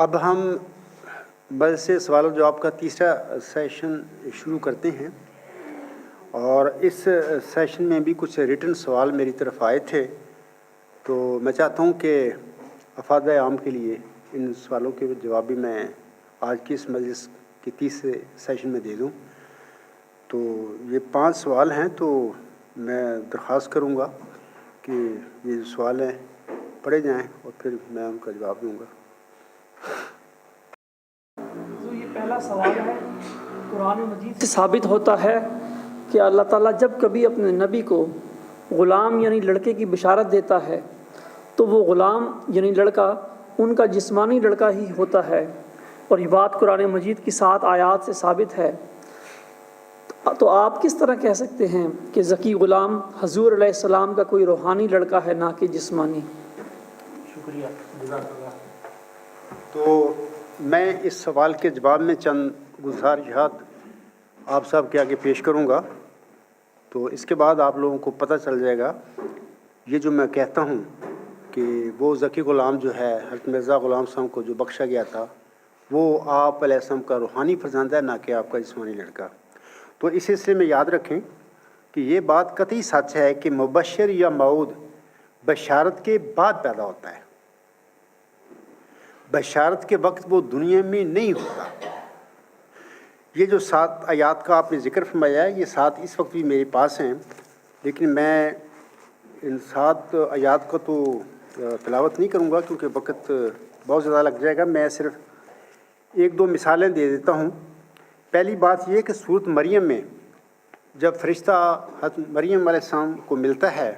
اب ہم بس سے سوال و جواب کا تیسرا سیشن شروع کرتے ہیں، اور اس سیشن میں بھی کچھ ریٹن سوال میری طرف آئے تھے، تو میں چاہتا ہوں کہ افادہ عام کے لیے ان سوالوں کے جواب بھی میں آج کی اس مجلس کے تیسرے سیشن میں دے دوں۔ تو یہ 5 سوال ہیں، تو میں درخواست کروں گا کہ یہ جو سوال ہیں پڑھے جائیں اور پھر میں ان کا جواب دوں گا۔ تو یہ پہلا سوال ہے، قرآن مجید سے ثابت ہوتا ہے کہ اللہ تعالیٰ جب کبھی اپنے نبی کو غلام یعنی لڑکے کی بشارت دیتا ہے تو وہ غلام یعنی لڑکا ان کا جسمانی لڑکا ہی ہوتا ہے، اور یہ بات قرآن مجید کی 7 آیات سے ثابت ہے۔ تو آپ کس طرح کہہ سکتے ہیں کہ ذکی غلام حضور علیہ السلام کا کوئی روحانی لڑکا ہے، نہ کہ جسمانی؟ شکریہ، جزاک اللہ۔ تو میں اس سوال کے جواب میں چند گزارشات آپ صاحب کے آگے پیش کروں گا، تو اس کے بعد آپ لوگوں کو پتہ چل جائے گا یہ جو میں کہتا ہوں کہ وہ ذکی غلام جو ہے حضرت مرزا غلام صاحب کو جو بخشا گیا تھا وہ آپ علیہ السلام کا روحانی فرزند ہے، نہ کہ آپ کا جسمانی لڑکا۔ تو اس سلسلے میں یاد رکھیں کہ یہ بات قطعی سچ ہے کہ مبشر یا موعود بشارت کے بعد پیدا ہوتا ہے، بشارت کے وقت وہ دنیا میں نہیں ہوتا۔ یہ جو 7 آیات کا آپ نے ذکر فرمایا ہے، یہ 7 اس وقت بھی میرے پاس ہیں، لیکن میں ان 7 آیات کو تو تلاوت نہیں کروں گا کیونکہ وقت بہت زیادہ لگ جائے گا۔ میں صرف 1-2 مثالیں دے دیتا ہوں۔ پہلی بات یہ کہ سورۃ مریم میں جب فرشتہ حضرت مریم علیہ السلام کو ملتا ہے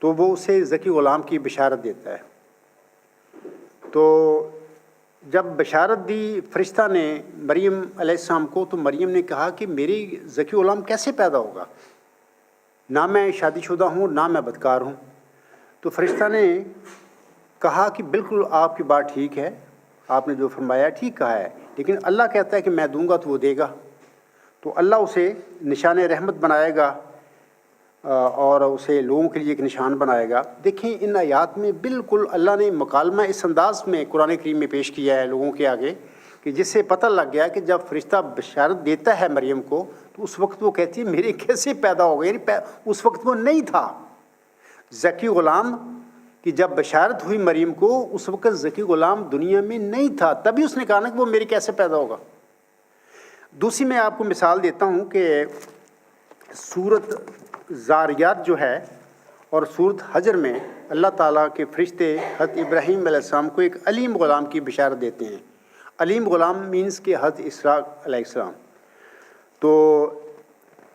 تو وہ اسے ذکی غلام کی بشارت دیتا ہے۔ تو جب بشارت دی فرشتہ نے مریم علیہ السلام کو، تو مریم نے کہا کہ میری ذکی غلام کیسے پیدا ہوگا، نہ میں شادی شدہ ہوں نہ میں بدکار ہوں۔ تو فرشتہ نے کہا کہ بالکل آپ کی بات ٹھیک ہے، آپ نے جو فرمایا ٹھیک کہا ہے، لیکن اللہ کہتا ہے کہ میں دوں گا تو وہ دے گا۔ تو اللہ اسے نشان رحمت بنائے گا اور اسے لوگوں کے لیے ایک نشان بنائے گا۔ دیکھیں ان آیات میں بالکل اللہ نے مکالمہ اس انداز میں قرآن کریم میں پیش کیا ہے لوگوں کے آگے کہ جس سے پتہ لگ گیا کہ جب فرشتہ بشارت دیتا ہے مریم کو تو اس وقت وہ کہتی ہے میرے کیسے پیدا ہو گئے، یعنی اس وقت وہ نہیں تھا ذکی غلام کی۔ جب بشارت ہوئی مریم کو اس وقت ذکی غلام دنیا میں نہیں تھا، تبھی اس نے کہا نا کہ وہ میرے کیسے پیدا ہوگا۔ دوسری میں آپ کو مثال دیتا ہوں کہ سورۃ زاریات جو ہے اور سورۃ حجر میں اللہ تعالیٰ کے فرشتے حضرت ابراہیم علیہ السلام کو ایک علیم غلام کی بشارت دیتے ہیں۔ علیم غلام مینس کہ حضرت اسحاق علیہ السلام۔ تو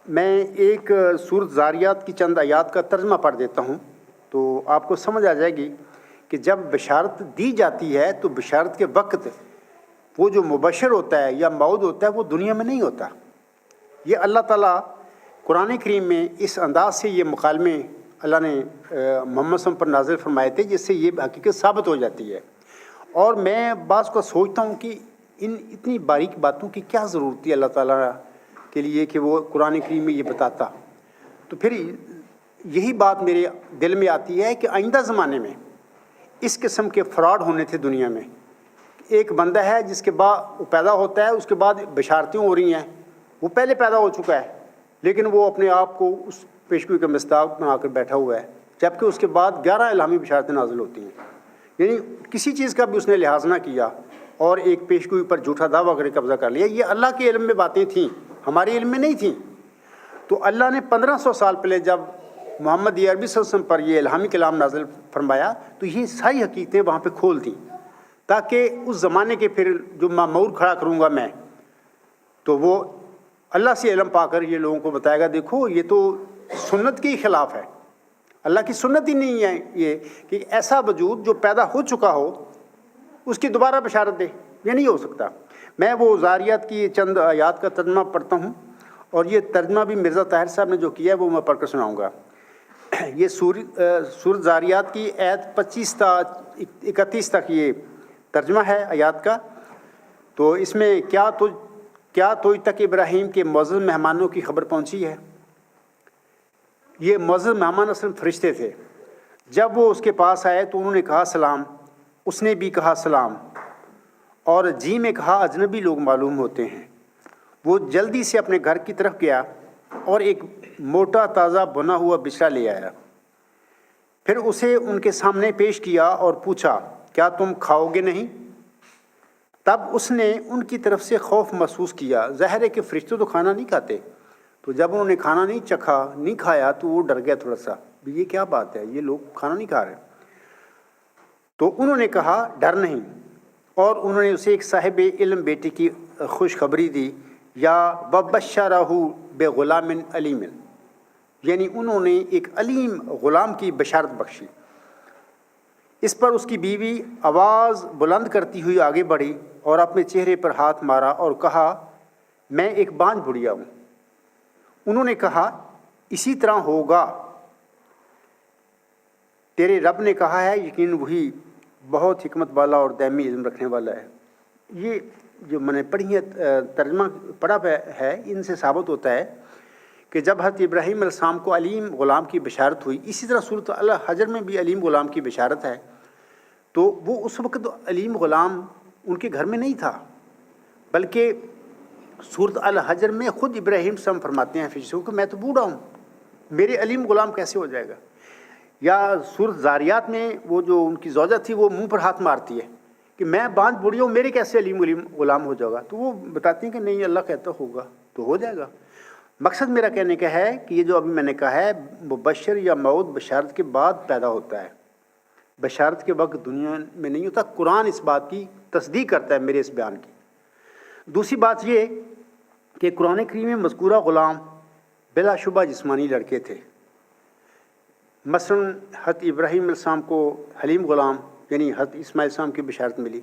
میں ایک سورۃ زاریات کی چند آیات کا ترجمہ پڑھ دیتا ہوں تو آپ کو سمجھ آ جائے گی کہ جب بشارت دی جاتی ہے تو بشارت کے وقت وہ جو مبشر ہوتا ہے یا موعود ہوتا ہے وہ دنیا میں نہیں ہوتا۔ یہ اللہ تعالیٰ قرآن کریم میں اس انداز سے یہ مکالمے اللہ نے محمد صلی اللہ علیہ وسلم پر نازل فرمائے تھے جس سے یہ حقیقت ثابت ہو جاتی ہے۔ اور میں بعض کو سوچتا ہوں کہ ان اتنی باریک باتوں کی کیا ضرورت تھی اللہ تعالیٰ کے لیے کہ وہ قرآن کریم میں یہ بتاتا۔ تو پھر یہی بات میرے دل میں آتی ہے کہ آئندہ زمانے میں اس قسم کے فراڈ ہونے تھے دنیا میں۔ ایک بندہ ہے جس کے بعد وہ پیدا ہوتا ہے، اس کے بعد بشارتیں ہو رہی ہیں، وہ پہلے پیدا ہو چکا ہے لیکن وہ اپنے آپ کو اس پیشگوئی کا مصداق بنا کر بیٹھا ہوا ہے، جبکہ اس کے بعد 11 الہامی بشارتیں نازل ہوتی ہیں۔ یعنی کسی چیز کا بھی اس نے لحاظ نہ کیا اور ایک پیشگوئی پر جھوٹا دعویٰ کر قبضہ کر لیا۔ یہ اللہ کے علم میں باتیں تھیں، ہمارے علم میں نہیں تھیں۔ تو اللہ نے 1500 سال پہلے جب محمد عربی صلی اللہ علیہ وسلم پر یہ الہامی کلام نازل فرمایا تو یہ ساری حقیقتیں وہاں پہ کھول دیں تاکہ اس زمانے کے پھر جو معمور کھڑا کروں گا میں تو وہ اللہ سے علم پا کر یہ لوگوں کو بتائے گا دیکھو یہ تو سنت کے خلاف ہے، اللہ کی سنت ہی نہیں ہے یہ کہ ایسا وجود جو پیدا ہو چکا ہو اس کی دوبارہ بشارت دے، یہ نہیں ہو سکتا۔ میں وہ زاریات کی چند آیات کا ترجمہ پڑھتا ہوں اور یہ ترجمہ بھی مرزا طاہر صاحب نے جو کیا ہے وہ میں پڑھ کر سناؤں گا۔ یہ سورۃ زاریات کی آیت 25 تا 31 تک یہ ترجمہ ہے آیات کا۔ تو اس میں کیا تجھ تک ابراہیم کے معزز مہمانوں کی خبر پہنچی ہے؟ یہ معزز مہمان اصل فرشتے تھے۔ جب وہ اس کے پاس آئے تو انہوں نے کہا سلام، اس نے بھی کہا سلام، اور جی میں کہا اجنبی لوگ معلوم ہوتے ہیں۔ وہ جلدی سے اپنے گھر کی طرف گیا اور ایک موٹا تازہ بنا ہوا بچھڑا لے آیا، پھر اسے ان کے سامنے پیش کیا اور پوچھا کیا تم کھاؤ گے نہیں؟ تب اس نے ان کی طرف سے خوف محسوس کیا، ظاہر ہے کہ فرشتے تو کھانا نہیں کھاتے، تو جب انہوں نے کھانا نہیں چکھا، نہیں کھایا، تو وہ ڈر گیا تھوڑا سا، یہ کیا بات ہے، یہ لوگ کھانا نہیں کھا رہے۔ تو انہوں نے کہا ڈر نہیں، اور انہوں نے اسے ایک صاحب علم بیٹے کی خوشخبری دی، یا وبشرہ بغلام علیم، یعنی انہوں نے ایک علیم غلام کی بشارت بخشی۔ اس پر اس کی بیوی آواز بلند کرتی ہوئی آگے بڑھی اور اپنے چہرے پر ہاتھ مارا اور کہا میں ایک بانجھ بڑھیا ہوں۔ انہوں نے کہا اسی طرح ہوگا، تیرے رب نے کہا ہے، یقین وہی بہت حکمت والا اور دائمی علم رکھنے والا ہے۔ یہ جو میں نے پڑھی ہے، ترجمہ پڑھا ہے، ان سے ثابت ہوتا ہے کہ جب حضرت ابراہیم علیہ السلام کو علیم غلام کی بشارت ہوئی، اسی طرح سورۃ الحجر میں بھی علیم غلام کی بشارت ہے، تو وہ اس وقت علیم غلام ان کے گھر میں نہیں تھا، بلکہ سورۃ الحجر میں خود ابراہیم علیہ السلام فرماتے ہیں فرشتوں کو میں تو بوڑھا ہوں، میرے علیم غلام کیسے ہو جائے گا؟ یا سورۃ زاریات میں وہ جو ان کی زوجہ تھی وہ منہ پر ہاتھ مارتی ہے کہ میں بانجھ بوڑھی ہوں، میرے کیسے علیم غلام ہو جائے گا؟ تو وہ بتاتی ہیں کہ نہیں، اللہ کہتا ہوگا تو ہو جائے گا۔ مقصد میرا کہنے کا ہے کہ یہ جو ابھی میں نے کہا ہے، مبشر یا موعود بشارت کے بعد پیدا ہوتا ہے، بشارت کے وقت دنیا میں نہیں ہوتا۔ قرآن اس بات کی تصدیق کرتا ہے میرے اس بیان کی۔ دوسری بات یہ کہ قرآن کریم میں مذکورہ غلام بلا شبہ جسمانی لڑکے تھے۔ مثلاً حضرت ابراہیم علیہ السلام کو حلیم غلام یعنی حضرت اسماعیل السلام کی بشارت ملی۔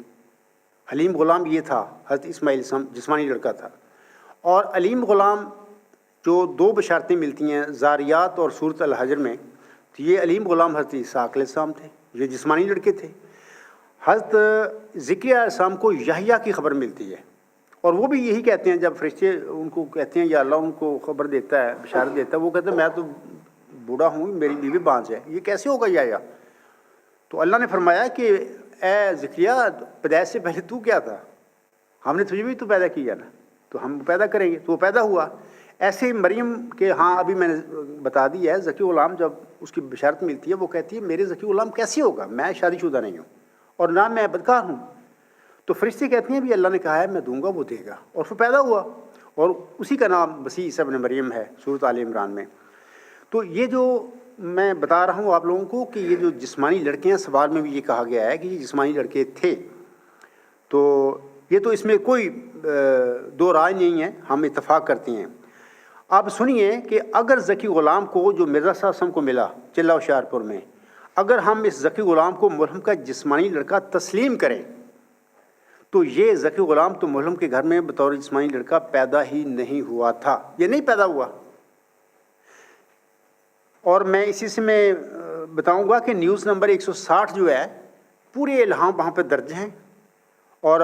حلیم غلام یہ تھا، حضرت اسماعیل السلام جسمانی لڑکا تھا۔ اور علیم غلام جو دو بشارتیں ملتی ہیں زاریات اور سورۃ الحجر میں، تو یہ علیم غلام حضرت اسحاق علیہ السلام تھے، یہ جسمانی لڑکے تھے۔ حضرت زکریا علیہ السلام کو یحییٰ کی خبر ملتی ہے، اور وہ بھی یہی کہتے ہیں جب فرشتے ان کو کہتے ہیں یا اللہ ان کو خبر دیتا ہے، بشارت دیتا ہے، وہ کہتے ہیں میں تو بوڑھا ہوں، میری بیوی بانجھ ہے، یہ کیسے ہوگا یحییٰ؟ تو اللہ نے فرمایا کہ اے زکریا، پیدائش سے پہلے تو کیا تھا؟ ہم نے تجھے بھی تو پیدا کیا نا، تو ہم پیدا کریں گے، تو وہ پیدا ہوا۔ ایسے ہی مریم کے ہاں ابھی میں نے بتا دی ہے، ذکی غلام جب اس کی بشارت ملتی ہے وہ کہتی ہے میرے ذکی غلام کیسے ہوگا، میں شادی شدہ نہیں ہوں اور نہ میں بدکار ہوں۔ تو فرشتے کہتے ہیں بھی اللہ نے کہا ہے میں دوں گا، وہ دے گا، اور پھر پیدا ہوا، اور اسی کا نام مسیح عیسیٰ ابن مریم ہے سورۃ آل عمران میں۔ تو یہ جو میں بتا رہا ہوں آپ لوگوں کو کہ یہ جو جسمانی لڑکے ہیں، سوال میں بھی یہ کہا گیا ہے کہ یہ جسمانی لڑکے تھے، تو یہ تو اس میں کوئی دو رائے نہیں ہے، ہم اتفاق کرتے ہیں۔ آپ سنیے کہ اگر ذکی غلام کو جو مرزا صاحب وسلم کو ملا چلہ ہوشیارپور میں، اگر ہم اس ذکی غلام کو ملہم کا جسمانی لڑکا تسلیم کریں تو یہ ذکی غلام تو ملہم کے گھر میں بطور جسمانی لڑکا پیدا ہی نہیں ہوا تھا، یہ نہیں پیدا ہوا۔ اور میں اسی سے میں بتاؤں گا کہ نیوز نمبر 160 جو ہے، پورے الہام وہاں پہ درج ہیں، اور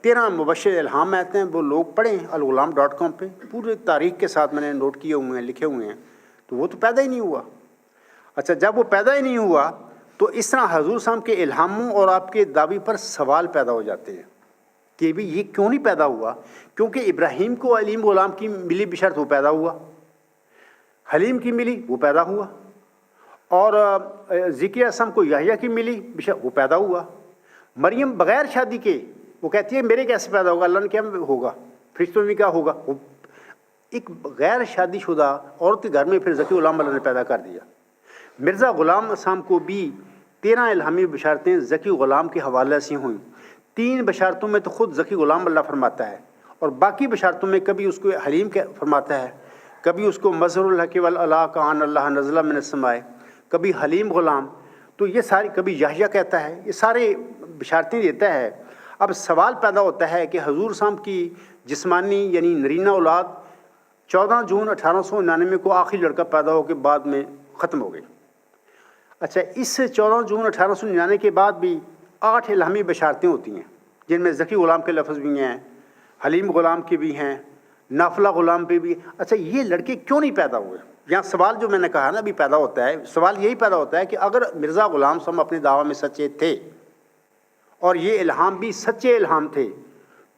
13 مبشر الہام آتے ہیں، وہ لوگ پڑھیں الغلام.com پہ، پورے تاریخ کے ساتھ میں نے نوٹ کیے ہوئے ہیں، لکھے ہوئے ہیں۔ تو وہ تو پیدا ہی نہیں ہوا۔ اچھا، جب وہ پیدا ہی نہیں ہوا تو اس طرح حضور صاحب کے الہاموں اور آپ کے دعوی پر سوال پیدا ہو جاتے ہیں کہ بھی یہ کیوں نہیں پیدا ہوا؟ کیونکہ ابراہیم کو علیم غلام کی ملی بشارت، وہ پیدا ہوا، حلیم کی ملی، وہ پیدا ہوا، اور زکریا السلام کو یحییٰ کی ملی بشارت، وہ پیدا ہوا۔ مریم بغیر شادی کے وہ کہتی ہے میرے کیسے پیدا ہوگا؟ اللہ نے کیا ہوگا؟ فرشتوں میں کیا ہوگا؟ وہ ایک غیر شادی شدہ عورت کے گھر میں پھر ذکی غلام اللہ نے پیدا کر دیا۔ مرزا غلام السلام کو بھی 13 الہامی بشارتیں ذکی غلام کے حوالے سے ہوئیں۔ 3 بشارتوں میں تو خود ذکی غلام اللہ فرماتا ہے، اور باقی بشارتوں میں کبھی اس کو حلیم فرماتا ہے، کبھی اس کو مظہر الحق والعلا کا ان اللہ نزل من السماء، کبھی حلیم غلام، تو یہ ساری، کبھی یحییٰ کہتا ہے، یہ سارے بشارتیں دیتا ہے۔ اب سوال پیدا ہوتا ہے کہ حضور صاحب کی جسمانی یعنی نرینہ اولاد 14 جون 1899 کو آخری لڑکا پیدا ہو کے بعد میں ختم ہو گئی۔ اچھا، اس 14 جون 1899 کے بعد بھی 8 الہامی بشارتیں ہوتی ہیں، جن میں ذکی غلام کے لفظ بھی ہیں، حلیم غلام کے بھی ہیں، نافلہ غلام پہ بھی۔ اچھا، یہ لڑکے کیوں نہیں پیدا ہوئے؟ یہاں سوال جو میں نے کہا نا بھی پیدا ہوتا ہے، سوال یہی پیدا ہوتا ہے کہ اگر مرزا غلام صاحب اپنے دعویٰ میں سچے تھے اور یہ الہام بھی سچے الہام تھے،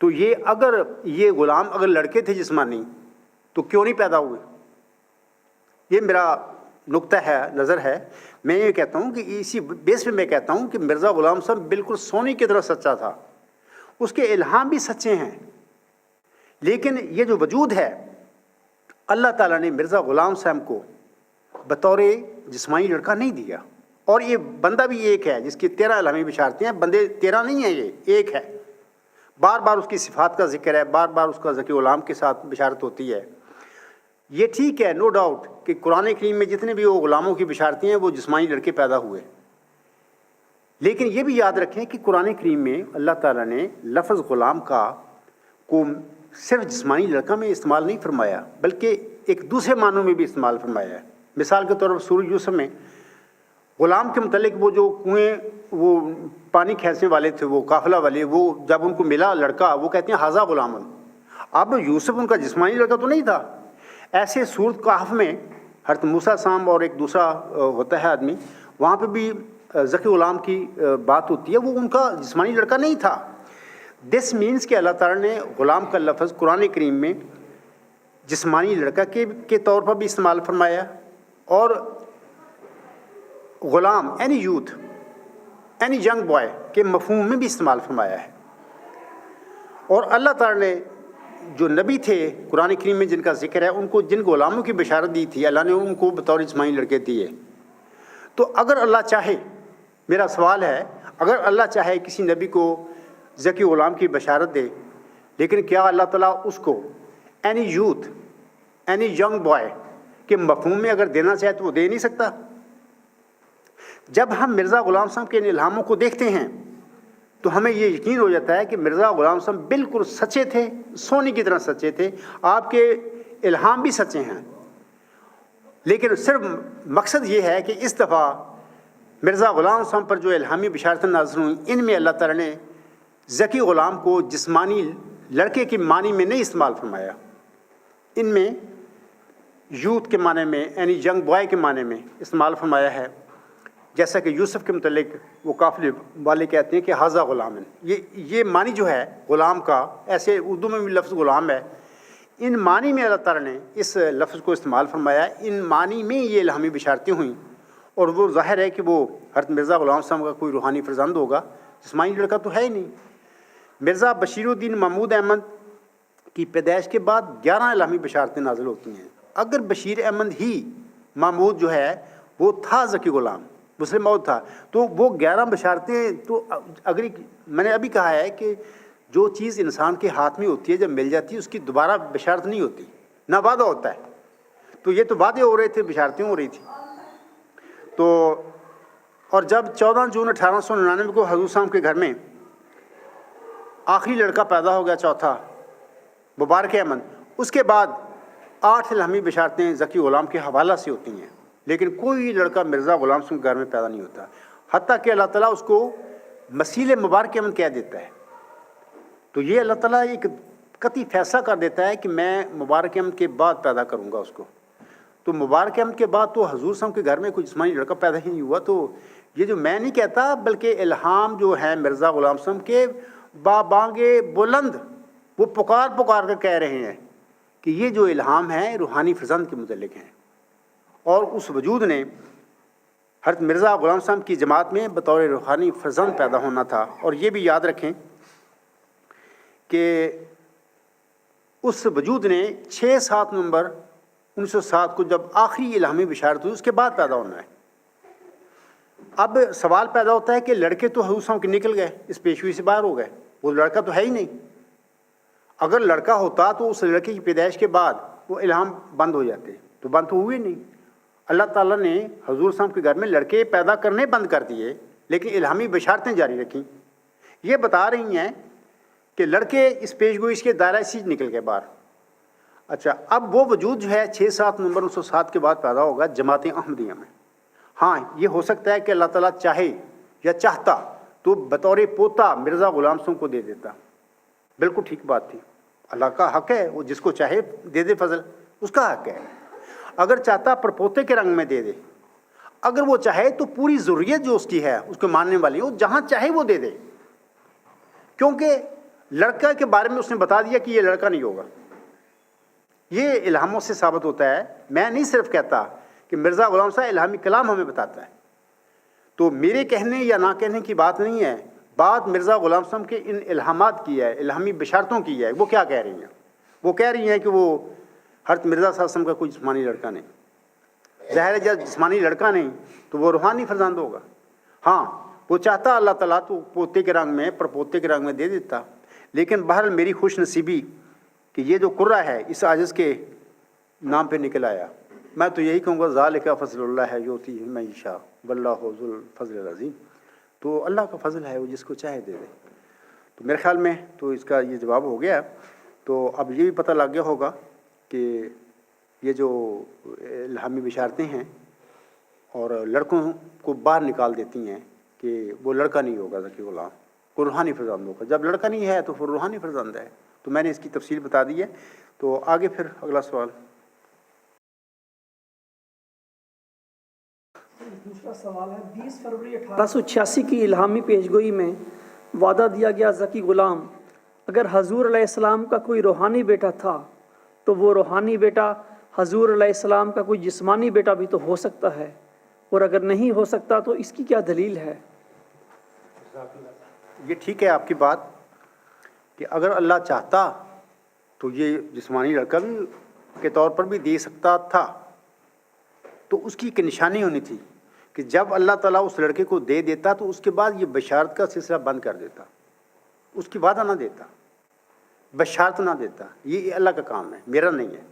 تو یہ غلام اگر لڑکے تھے جسمانی تو کیوں نہیں پیدا ہوئے؟ یہ میرا نقطہ ہے، نظر ہے۔ میں یہ کہتا ہوں کہ اسی بیس پہ میں کہتا ہوں کہ مرزا غلام صاحب بالکل سونے کی طرح سچا تھا، اس کے الہام بھی سچے ہیں، لیکن یہ جو وجود ہے اللہ تعالیٰ نے مرزا غلام صاحب کو بطور جسمانی لڑکا نہیں دیا۔ اور یہ بندہ بھی ایک ہے جس کی 13 الہامی بشارتیں ہیں، بندے 13 نہیں ہیں، یہ ایک ہے۔ بار بار اس کی صفات کا ذکر ہے، بار بار اس کا ذکی غلام کے ساتھ بشارت ہوتی ہے۔ یہ ٹھیک ہے، نو ڈاؤٹ کہ قرآن کریم میں جتنے بھی وہ غلاموں کی بشارتیں ہیں وہ جسمانی لڑکے پیدا ہوئے، لیکن یہ بھی یاد رکھیں کہ قرآن کریم میں اللہ تعالیٰ نے لفظ غلام کو صرف جسمانی لڑکا میں استعمال نہیں فرمایا، بلکہ ایک دوسرے معنوں میں بھی استعمال فرمایا ہے۔ مثال کے طور پر سورہ یوسف میں غلام کے متعلق وہ جو کنویں وہ پانی کھینچنے والے تھے، وہ قافلہ والے، وہ جب ان کو ملا لڑکا وہ کہتے ہیں ھذا غلام۔ اب یوسف ان کا جسمانی لڑکا تو نہیں تھا۔ ایسے سورۃ کہف میں حضرت موسیٰ سام اور ایک دوسرا ہوتا ہے آدمی، وہاں پہ بھی ذکی غلام کی بات ہوتی ہے، وہ ان کا جسمانی لڑکا نہیں تھا۔ دس مینس کہ اللہ تعالیٰ نے غلام کا لفظ قرآن کریم میں جسمانی لڑکا کے طور پر بھی استعمال فرمایا، اور Ghulam any youth, any young boy کے مفہوم میں بھی استعمال فرمایا ہے۔ اور اللہ تعالیٰ نے جو نبی تھے قرآن کریم میں جن کا ذکر ہے، ان کو جن غلاموں کی بشارت دی تھی اللہ نے ان کو بطور جسمانی لڑکے دیے۔ تو اگر اللہ چاہے، میرا سوال ہے، اگر اللہ چاہے کسی نبی کو ذکی غلام کی بشارت دے، لیکن کیا اللہ تعالیٰ اس کو any youth, any young boy کے مفہوم میں اگر دینا چاہے تو وہ دے نہیں سکتا؟ جب ہم مرزا غلام صاحب کے ان الہاموں کو دیکھتے ہیں تو ہمیں یہ یقین ہو جاتا ہے کہ مرزا غلام صاحب بالکل سچے تھے، سونے کی طرح سچے تھے، آپ کے الہام بھی سچے ہیں۔ لیکن صرف مقصد یہ ہے کہ اس دفعہ مرزا غلام صاحب پر جو الہامی بشارتیں نازل ہوئیں، ان میں اللہ تعالیٰ نے ذکی غلام کو جسمانی لڑکے کے معنی میں نہیں استعمال فرمایا، ان میں یوتھ کے معنی میں، یعنی ینگ بوائے کے معنی میں استعمال فرمایا ہے۔ جیسا کہ یوسف کے متعلق وہ قافلے والے کہتے ہیں کہ ھذا غلام، یہ معنی جو ہے غلام کا، ایسے اردو میں بھی لفظ غلام ہے، ان معنی میں اللہ تعالیٰ نے اس لفظ کو استعمال فرمایا، ان معنی میں یہ الہامی بشارتیں ہوئیں، اور وہ ظاہر ہے کہ وہ حضرت مرزا غلام صاحب کا کوئی روحانی فرزند ہوگا، جسمانی لڑکا تو ہے ہی نہیں۔ مرزا بشیر الدین محمود احمد کی پیدائش کے بعد 11 الہامی بشارتیں نازل ہوتی ہیں۔ اگر بشیر احمد ہی محمود جو ہے وہ تھا ذکی غلام، مسلم موت تھا، تو وہ 11 بشارتیں تو اگر میں نے ابھی کہا ہے کہ جو چیز انسان کے ہاتھ میں ہوتی ہے جب مل جاتی ہے اس کی دوبارہ بشارت نہیں ہوتی، نہ وعدہ ہوتا ہے۔ تو یہ تو وعدے ہو رہے تھے، بشارتیں ہو رہی تھیں۔ تو اور جب 14 جون 1899 کو حضور صاحب کے گھر میں آخری لڑکا پیدا ہو گیا، چوتھا مبارک احمد، اس کے بعد 8 الہامی بشارتیں ذکی غلام کے حوالہ سے ہوتی ہیں، لیکن کوئی لڑکا مرزا غلام صاحب کے گھر میں پیدا نہیں ہوتا، حتیٰ کہ اللہ تعالیٰ اس کو مسیل مبارک احمد کہہ دیتا ہے۔ تو یہ اللہ تعالیٰ ایک قطعی فیصلہ کر دیتا ہے کہ میں مبارک احمد کے بعد پیدا کروں گا اس کو۔ تو مبارک احمد کے بعد تو حضور صاحب کے گھر میں کوئی جسمانی لڑکا پیدا ہی نہیں ہوا۔ تو یہ جو میں نہیں کہتا، بلکہ الہام جو ہیں مرزا غلام صاحب کے بابانگ بلند، وہ پکار کر کہہ رہے ہیں کہ یہ جو الہام ہے روحانی فرزند کے متعلق ہیں، اور اس وجود نے حضرت مرزا غلام صاحب کی جماعت میں بطور روحانی فرزند پیدا ہونا تھا۔ اور یہ بھی یاد رکھیں کہ اس وجود نے 6-7 نومبر 1907 کو جب آخری الہامی بشارت ہوئی اس کے بعد پیدا ہونا ہے۔ اب سوال پیدا ہوتا ہے کہ لڑکے تو حضور صاحب کے نکل گئے، اس پیشگوئی سے باہر ہو گئے، وہ لڑکا تو ہے ہی نہیں۔ اگر لڑکا ہوتا تو اس لڑکے کی پیدائش کے بعد وہ الہام بند ہو جاتے، تو بند تو ہوئے نہیں۔ اللہ تعالیٰ نے حضور صاحب کے گھر میں لڑکے پیدا کرنے بند کر دیے، لیکن الہامی بشارتیں جاری رکھیں۔ یہ بتا رہی ہیں کہ لڑکے اس پیشگوئی کے دائرہ سے نکل گئے باہر۔ اچھا، اب وہ وجود جو ہے 6-7 نومبر 1907 کے بعد پیدا ہوگا جماعت احمدیہ میں۔ ہاں، یہ ہو سکتا ہے کہ اللہ تعالیٰ چاہے یا چاہتا تو بطور پوتا مرزا غلام صاحب کو دے دیتا، بالکل ٹھیک بات تھی، اللہ کا حق ہے، وہ جس کو چاہے دے دے فضل، اس کا حق ہے۔ اگر چاہتا پرپوتے کے رنگ میں دے دے، اگر وہ چاہے تو پوری ضروریت جو اس کی ہے اس کو ماننے والی وہ جہاں چاہے وہ دے دے، کیونکہ لڑکا کے بارے میں اس نے بتا دیا کہ یہ لڑکا نہیں ہوگا. یہ الہاموں سے ثابت ہوتا ہے. میں نہیں صرف کہتا کہ مرزا غلام صاحب الہامی کلام ہمیں بتاتا ہے. تو میرے کہنے یا نہ کہنے کی بات نہیں ہے، بات مرزا غلام صاحب کے ان الہامات کی ہے، الہامی بشارتوں کی ہے. وہ کیا کہہ رہی ہیں؟ وہ کہہ رہی ہیں کہ وہ حضرت مرزا صلی اللہ علیہ وسلم کا کوئی جسمانی لڑکا نہیں. ظاہر ہے جب جسمانی لڑکا نہیں تو وہ روحانی فرزند ہوگا. ہاں وہ چاہتا اللہ تعالیٰ تو پوتے کے رنگ میں پرپوتے کے رنگ میں دے دیتا. لیکن بہرحال میری خوش نصیبی کہ یہ جو قرہ ہے اس عاجز کے نام پہ نکل آیا. میں تو یہی کہوں گا ذالک فضل اللہ ہے یؤتی من یشاء واللہ ذو الفضل العظیم. تو اللہ کا فضل ہے، وہ جس کو چاہے دے دے. تو میرے خیال میں تو اس کا یہ جواب ہو گیا. تو اب یہ بھی پتہ لگ گیا ہوگا کہ یہ جو الہامی بشارتیں ہیں اور لڑکوں کو باہر نکال دیتی ہیں کہ وہ لڑکا نہیں ہوگا ذکی غلام، وہ روحانی فرزند ہوگا. جب لڑکا نہیں ہے تو پھر روحانی فرزند ہے. تو میں نے اس کی تفصیل بتا دی ہے. تو آگے پھر اگلا سوال. دوسرا سوال ہے 20 فروری 1886 کی الہامی پیشگوئی میں وعدہ دیا گیا ذکی غلام اگر حضور علیہ السلام کا کوئی روحانی بیٹا تھا تو وہ روحانی بیٹا حضور علیہ السلام کا کوئی جسمانی بیٹا بھی تو ہو سکتا ہے، اور اگر نہیں ہو سکتا تو اس کی کیا دلیل ہے؟ یہ ٹھیک ہے آپ کی بات کہ اگر اللہ چاہتا تو یہ جسمانی لڑکا بھی کے طور پر بھی دے سکتا تھا. تو اس کی ایک نشانی ہونی تھی کہ جب اللہ تعالیٰ اس لڑکے کو دے دیتا تو اس کے بعد یہ بشارت کا سلسلہ بند کر دیتا. اس کی وعدہ نہ دیتا، بشارت نہ دیتا. یہ اللہ کا کام ہے، میرا نہیں ہے.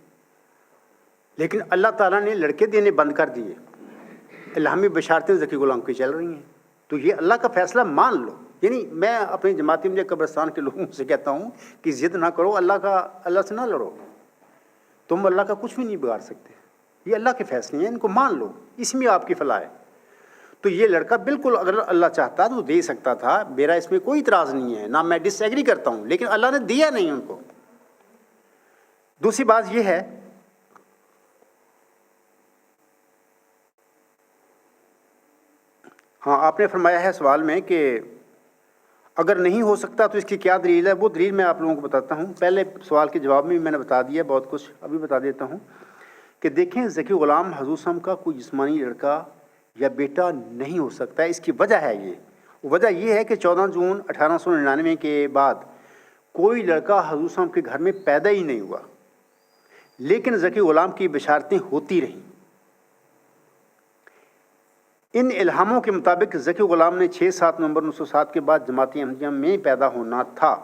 لیکن اللہ تعالیٰ نے لڑکے دینے بند کر دیے. الہامی بشارتیں ذکی غلام کی چل رہی ہیں. تو یہ اللہ کا فیصلہ مان لو. یعنی میں اپنی جماعتی مجھے قبرستان کے لوگوں سے کہتا ہوں کہ ضد نہ کرو، اللہ سے نہ لڑو. تم اللہ کا کچھ بھی نہیں بگاڑ سکتے. یہ اللہ کے فیصلے ہیں، ان کو مان لو، اس میں آپ کی فلاح ہے. تو یہ لڑکا بالکل اگر اللہ چاہتا تو دے سکتا تھا. میرا اس میں کوئی اعتراض نہیں ہے، نہ میں ڈس ایگری کرتا ہوں، لیکن اللہ نے دیا نہیں ان کو. دوسری بات یہ ہے ہاں آپ نے فرمایا ہے سوال میں کہ اگر نہیں ہو سکتا تو اس کی کیا دلیل ہے. وہ دلیل میں آپ لوگوں کو بتاتا ہوں. پہلے سوال کے جواب میں نے بتا دیا بہت کچھ، ابھی بتا دیتا ہوں کہ دیکھیں ذکی غلام حضور صلی اللہ علیہ وسلم کا کوئی جسمانی لڑکا یا بیٹا نہیں ہو سکتا. اس کی وجہ ہے وجہ یہ ہے کہ 14 جون 1899 کے بعد کوئی لڑکا حضور صلی اللہ علیہ وسلم کے گھر میں پیدا ہی نہیں ہوا. لیکن ذکی غلام کی بشارتیں ہوتی رہیں. ان الہاموں کے مطابق ذکی غلام نے 6-7 نومبر 1907 کے بعد جماعت احمدیہ میں پیدا ہونا تھا.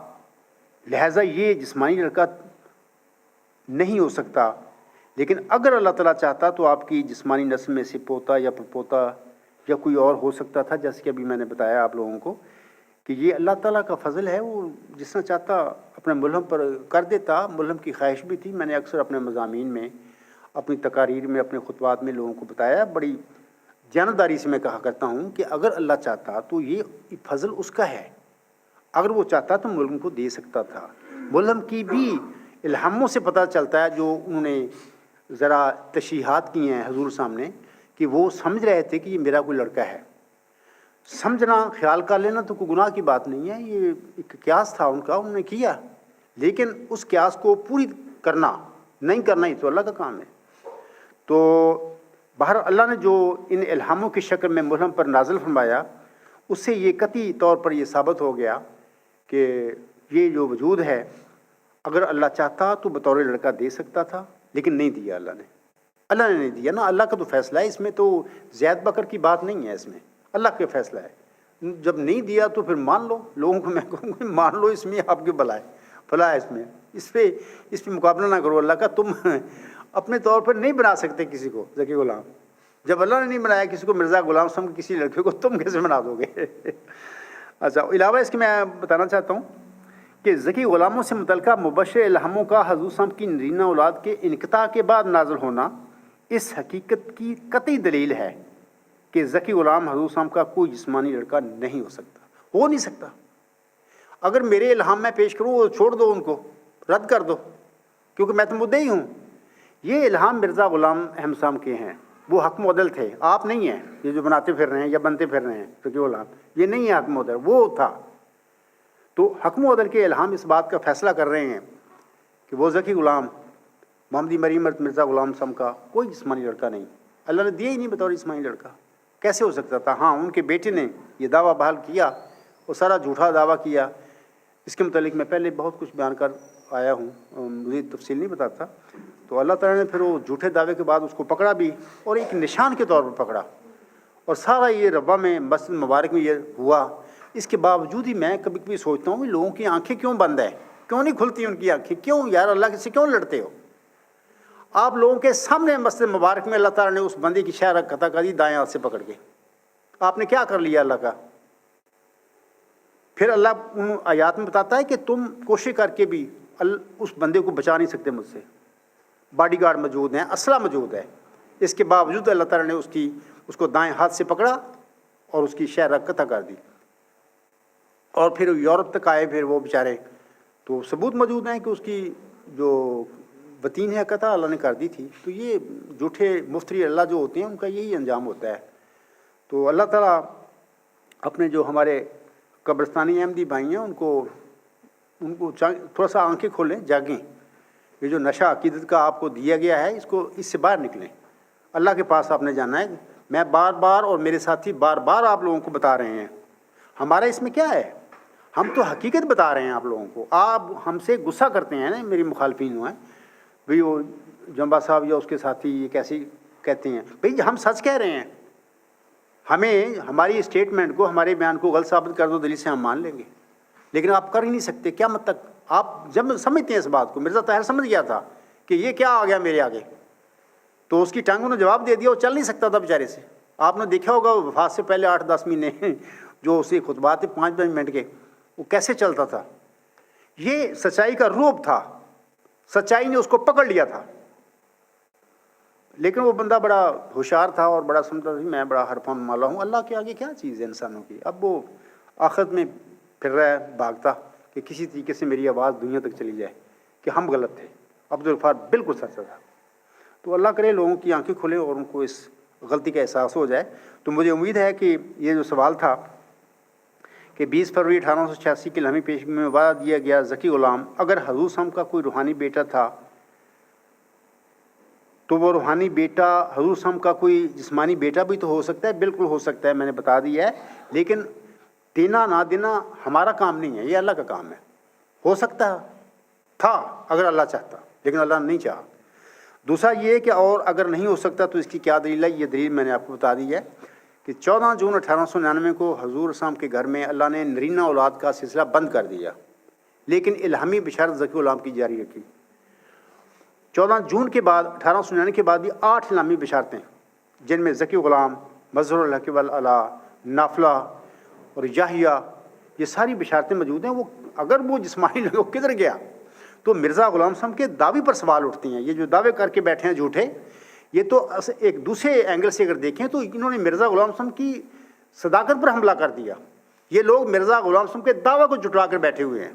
لہٰذا یہ جسمانی لڑکا نہیں ہو سکتا. لیکن اگر اللہ تعالیٰ چاہتا تو آپ کی جسمانی نسل میں سے پوتا یا پرپوتا یا کوئی اور ہو سکتا تھا. جیسے کہ ابھی میں نے بتایا آپ لوگوں کو کہ یہ اللہ تعالیٰ کا فضل ہے. وہ جس طرح چاہتا اپنے ملہم پر کر دیتا. ملہم کی خواہش بھی تھی. میں نے اکثر اپنے مضامین میں، اپنی تقاریر میں، اپنے خطبات میں لوگوں کو بتایا. بڑی جانبداری سے میں کہا کرتا ہوں کہ اگر اللہ چاہتا تو یہ فضل اس کا ہے. اگر وہ چاہتا تو ملہم کو دے سکتا تھا. ملہم کی بھی الہاموں سے پتہ چلتا ہے جو انہوں نے ذرا تشریحات کی ہیں حضور سامنے کہ وہ سمجھ رہے تھے کہ یہ میرا کوئی لڑکا ہے. سمجھنا، خیال کر لینا تو کوئی گناہ کی بات نہیں ہے. یہ ایک قیاس تھا ان کا، انہوں نے کیا. لیکن اس قیاس کو پوری کرنا نہیں کرنا ہی تو اللہ کا کام ہے. تو بہر اللہ نے جو ان الہاموں کی شکل میں ملہم پر نازل فرمایا اس سے یہ قطعی طور پر یہ ثابت ہو گیا کہ یہ جو وجود ہے اگر اللہ چاہتا تو بطور لڑکا دے سکتا تھا، لیکن نہیں دیا اللہ نے. اللہ نے نہیں دیا نا. اللہ کا تو فیصلہ ہے. اس میں تو زید بکر کی بات نہیں ہے. اس میں اللہ کا فیصلہ ہے. جب نہیں دیا تو پھر مان لو. لوگوں کو میں کہوں گا مان لو، اس میں آپ کی بھلا ہے، فلاح ہے. اس پہ مقابلہ نہ کرو اللہ کا. تم اپنے طور پر نہیں بنا سکتے کسی کو ذکی غلام. جب اللہ نے نہیں بنایا کسی کو مرزا غلام صاحب کسی لڑکے کو، تم کیسے بنا دو گے؟ اچھا، علاوہ اس کے میں بتانا چاہتا ہوں کہ ذکی غلاموں سے متعلقہ مبشر الہاموں کا حضور صاحب کی نرینہ اولاد کے انقطاع کے بعد نازل ہونا اس حقیقت کی قطعی دلیل ہے کہ ذکی غلام حضور صاحب کا کوئی جسمانی لڑکا نہیں ہو سکتا. ہو نہیں سکتا. اگر میرے الہام میں پیش کروں وہ چھوڑ دو، ان کو رد کر دو، کیونکہ میں تو مدعی ہوں. یہ الہام مرزا غلام احمد صاحب کے ہیں. وہ حق معدل تھے، آپ نہیں ہیں. یہ جو بناتے پھر رہے ہیں یا بنتے پھر رہے ہیں ذکی غلام، یہ نہیں ہے حق معدل، وہ تھا. تو حکم و عدل کے الہام اس بات کا فیصلہ کر رہے ہیں کہ وہ ذکی غلام محمدی مریم مرزا غلام سم کا کوئی جسمانی لڑکا نہیں، اللہ نے دیا ہی نہیں بطور جسمانی لڑکا، کیسے ہو سکتا تھا؟ ہاں، ان کے بیٹے نے یہ دعویٰ بحال کیا، وہ سارا جھوٹا دعویٰ کیا، اس کے متعلق میں پہلے بہت کچھ بیان کر آیا ہوں، مجھے تفصیل نہیں بتاتا. تو اللہ تعالیٰ نے پھر وہ جھوٹے دعوے کے بعد اس کو پکڑا بھی، اور ایک نشان کے طور پر پکڑا، اور سارا یہ ربا میں مسجد مبارک میں یہ ہوا. اس کے باوجود ہی میں کبھی کبھی سوچتا ہوں کہ لوگوں کی آنکھیں کیوں بند ہیں، کیوں نہیں کھلتی ان کی آنکھیں؟ کیوں یار اللہ سے کیوں لڑتے ہو؟ آپ لوگوں کے سامنے مسجد مبارک میں اللہ تعالیٰ نے اس بندے کی شہر قطع کر دی دائیں ہاتھ سے پکڑ کے. آپ نے کیا کر لیا اللہ کا؟ پھر اللہ ان آیات میں بتاتا ہے کہ تم کوشش کر کے بھی اس بندے کو بچا نہیں سکتے مجھ سے. باڈی گارڈ موجود ہیں، اسلحہ موجود ہے، اس کے باوجود اللہ تعالیٰ نے اس کو دائیں ہاتھ سے پکڑا اور اس کی شہر قطع کر دی. اور پھر یورپ تک آئے، پھر وہ بیچارے، تو ثبوت موجود ہیں کہ اس کی جو وطین ہے قطع اللہ نے کر دی تھی. تو یہ جھوٹے مفتری اللہ جو ہوتے ہیں ان کا یہی انجام ہوتا ہے. تو اللہ تعالیٰ اپنے جو ہمارے قبرستانی احمدی بھائی ہیں ان کو تھوڑا سا آنکھیں کھولیں، جاگیں. یہ جو نشہ عقیدت کا آپ کو دیا گیا ہے اس سے باہر نکلیں. اللہ کے پاس آپ نے جانا ہے. میں بار بار اور میرے ساتھی بار بار آپ لوگوں کو بتا رہے ہیں، ہمارا اس میں کیا ہے؟ ہم تو حقیقت بتا رہے ہیں آپ لوگوں کو. آپ ہم سے غصہ کرتے ہیں نا، میری مخالفین ہوئے ہیں بھئی، وہ جمبا صاحب یا اس کے ساتھی یہ کیسے کہتے ہیں؟ بھئی ہم سچ کہہ رہے ہیں. ہمیں ہماری اسٹیٹمنٹ کو، ہمارے بیان کو غلط ثابت کر دو، دلیل سے ہم مان لیں گے، لیکن آپ کر ہی نہیں سکتے. کیا مت تک آپ جب سمجھتے ہیں اس بات کو، مرزا طاہر سمجھ گیا تھا کہ یہ کیا آ گیا میرے آگے، تو اس کی ٹانگوں نے جواب دے دیا. وہ چل نہیں سکتا تھا بیچارے سے. آپ نے دیکھا ہوگا وفات سے پہلے 8-10 مہینے جو اسی خطبات 5-5 منٹ کے، وہ کیسے چلتا تھا. یہ سچائی کا روپ تھا، سچائی نے اس کو پکڑ لیا تھا. لیکن وہ بندہ بڑا ہوشیار تھا اور بڑا سمجھتا تھا میں بڑا حرفان مالا ہوں. اللہ کے آگے کیا چیز ہے انسانوں کی؟ اب وہ آخرت میں پھر رہا ہے بھاگتا کہ کسی طریقے سے میری آواز دنیا تک چلی جائے کہ ہم غلط تھے، عبدالغفار بالکل سچا تھا. تو اللہ کرے لوگوں کی آنکھیں کھلے اور ان کو اس غلطی کا احساس ہو جائے. تو مجھے امید ہے کہ یہ جو سوال تھا کہ 20 فروری 1886 کی لمحی پیشگی میں وعدہ دیا گیا ذکی غلام اگر حضور صلی اللہ علیہ وسلم کا کوئی روحانی بیٹا تھا تو وہ روحانی بیٹا حضور صلی اللہ علیہ وسلم کا کوئی جسمانی بیٹا بھی تو ہو سکتا ہے. بالکل ہو سکتا ہے، میں نے بتا دیا ہے. لیکن دینا نہ دینا ہمارا کام نہیں ہے، یہ اللہ کا کام ہے. ہو سکتا تھا اگر اللہ چاہتا، لیکن اللہ نے نہیں چاہا. دوسرا یہ کہ اور اگر نہیں ہو سکتا تو اس کی کیا دلیل ہے؟ یہ دلیل میں نے آپ کو بتا دی ہے کہ 14 جون 1899 کو حضور صلی اللہ علیہ وسلم کے گھر میں اللہ نے نرینہ اولاد کا سلسلہ بند کر دیا، لیکن الہامی بشارت ذکی غلام کی جاری رکھی. 14 جون کے بعد 1899 کے بعد بھی 8 الہامی بشارتیں، جن میں ذکی غلام، مظہر الحق والعلا، نافلہ اور یحییٰ، یہ ساری بشارتیں موجود ہیں. وہ اگر وہ جسمانی لوگ کدھر گیا تو مرزا غلام صاحب کے دعوے پر سوال اٹھتے ہیں. یہ جو دعوے کر کے بیٹھے ہیں جھوٹے، یہ تو ایک دوسرے اینگل سے اگر دیکھیں تو انہوں نے مرزا غلام صاحب کی صداقت پر حملہ کر دیا. یہ لوگ مرزا غلام صاحب کے دعوے کو جھٹلا کر بیٹھے ہوئے ہیں.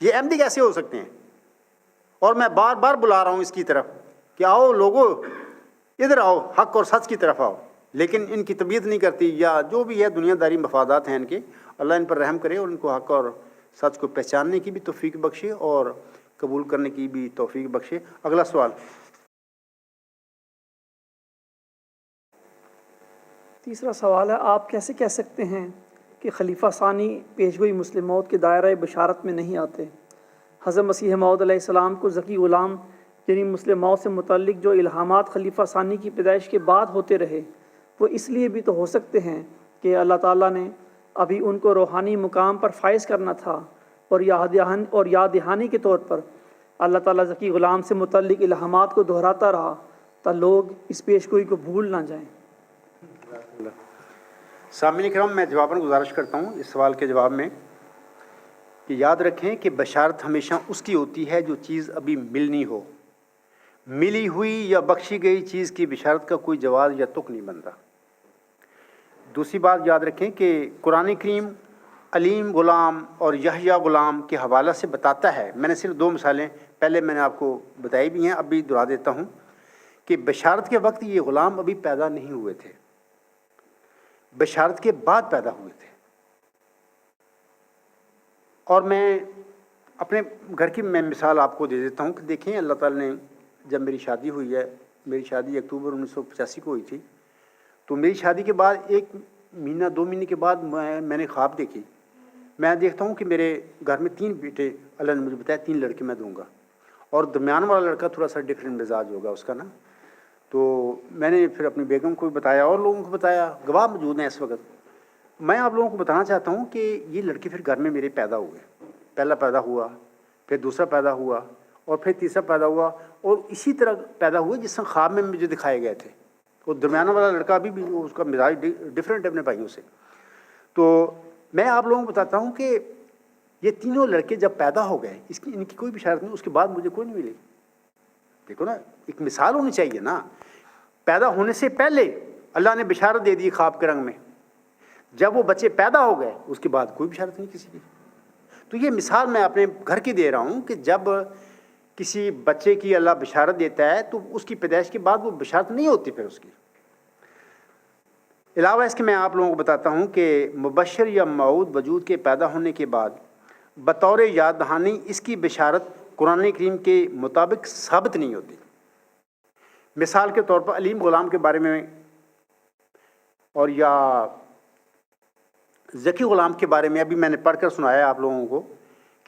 یہ احمدی کیسے ہو سکتے ہیں؟ اور میں بار بار بلا رہا ہوں اس کی طرف کہ آؤ لوگوں، ادھر آؤ، حق اور سچ کی طرف آؤ. لیکن ان کی طبیعت نہیں کرتی، یا جو بھی ہے دنیا داری مفادات ہیں ان کے. اللہ ان پر رحم کرے اور ان کو حق اور سچ کو پہچاننے کی بھی توفیق بخشے اور قبول کرنے کی بھی توفیق بخشے. اگلا سوال. تیسرا سوال ہے، آپ کیسے کہہ سکتے ہیں کہ خلیفہ ثانی پیشگوئی مسلم موعود کے دائرۂ بشارت میں نہیں آتے؟ حضرت مسیح موعود علیہ السلام کو ذکی غلام یعنی مسلم موعود سے متعلق جو الہامات خلیفہ ثانی کی پیدائش کے بعد ہوتے رہے، وہ اس لیے بھی تو ہو سکتے ہیں کہ اللہ تعالیٰ نے ابھی ان کو روحانی مقام پر فائز کرنا تھا، اور یاد دہانی کے طور پر اللہ تعالیٰ ذکی غلام سے متعلق الہامات کو دہراتا رہا تا لوگ اس پیشگوئی کو بھول نہ جائیں. سامعین کرام، میں جواباً گزارش کرتا ہوں اس سوال کے جواب میں کہ یاد رکھیں کہ بشارت ہمیشہ اس کی ہوتی ہے جو چیز ابھی ملنی ہو. ملی ہوئی یا بخشی گئی چیز کی بشارت کا کوئی جواز یا تک نہیں بنتا. دوسری بات یاد رکھیں کہ قرآن کریم علیم غلام اور یحییٰ غلام کے حوالہ سے بتاتا ہے. میں نے صرف 2 مثالیں پہلے میں نے آپ کو بتائی بھی ہیں، اب بھی دہرا دیتا ہوں کہ بشارت کے وقت یہ غلام ابھی پیدا نہیں ہوئے تھے، بشارت کے بعد پیدا ہوئے تھے. اور میں اپنے گھر کی میں مثال آپ کو دے دیتا ہوں کہ دیکھیں اللہ تعالیٰ نے جب میری شادی ہوئی ہے، میری شادی اکتوبر 1985 کو ہوئی تھی، تو میری شادی کے بعد 1 مہینہ 2 مہینے کے بعد میں نے خواب دیکھی. میں دیکھتا ہوں کہ میرے گھر میں 3 بیٹے اللہ نے مجھے بتایا 3 لڑکے میں دوں گا، اور درمیان والا لڑکا تھوڑا سا ڈفرینٹ مزاج ہوگا اس کا نا. تو میں نے پھر اپنی بیگم کو بھی بتایا اور لوگوں کو بتایا، گواہ موجود ہیں اس وقت. میں آپ لوگوں کو بتانا چاہتا ہوں کہ یہ لڑکے پھر گھر میں میرے پیدا ہوئے. پہلا پیدا ہوا، پھر دوسرا پیدا ہوا، اور پھر تیسرا پیدا ہوا، اور اسی طرح پیدا ہوئے جس طرح خواب میں مجھے دکھائے گئے تھے. اور درمیانہ والا لڑکا بھی اس کا مزاج ڈفرینٹ ہے اپنے بھائیوں سے. تو میں آپ لوگوں کو بتاتا ہوں کہ یہ تینوں لڑکے جب پیدا ہو گئے، ان کی کوئی بشارت نہیں، اس کے بعد مجھے کوئی نہیں ملی. دیکھو نا، ایک مثال ہونی چاہیے نا. پیدا ہونے سے پہلے اللہ نے بشارت دے دی خواب کے رنگ میں، جب وہ بچے پیدا ہو گئے اس کے بعد کوئی بشارت نہیں کسی کی. تو یہ مثال میں اپنے گھر کی دے رہا ہوں کہ جب کسی بچے کی اللہ بشارت دیتا ہے تو اس کی پیدائش کے بعد وہ بشارت نہیں ہوتی پھر اس کی. علاوہ اس کے میں آپ لوگوں کو بتاتا ہوں کہ مبشر یا موعود وجود کے پیدا ہونے کے بعد بطور یاد دہانی اس کی بشارت قرآن کریم کے مطابق ثابت نہیں ہوتی. مثال کے طور پر علیم غلام کے بارے میں اور یا ذکی غلام کے بارے میں ابھی میں نے پڑھ کر سنایا آپ لوگوں کو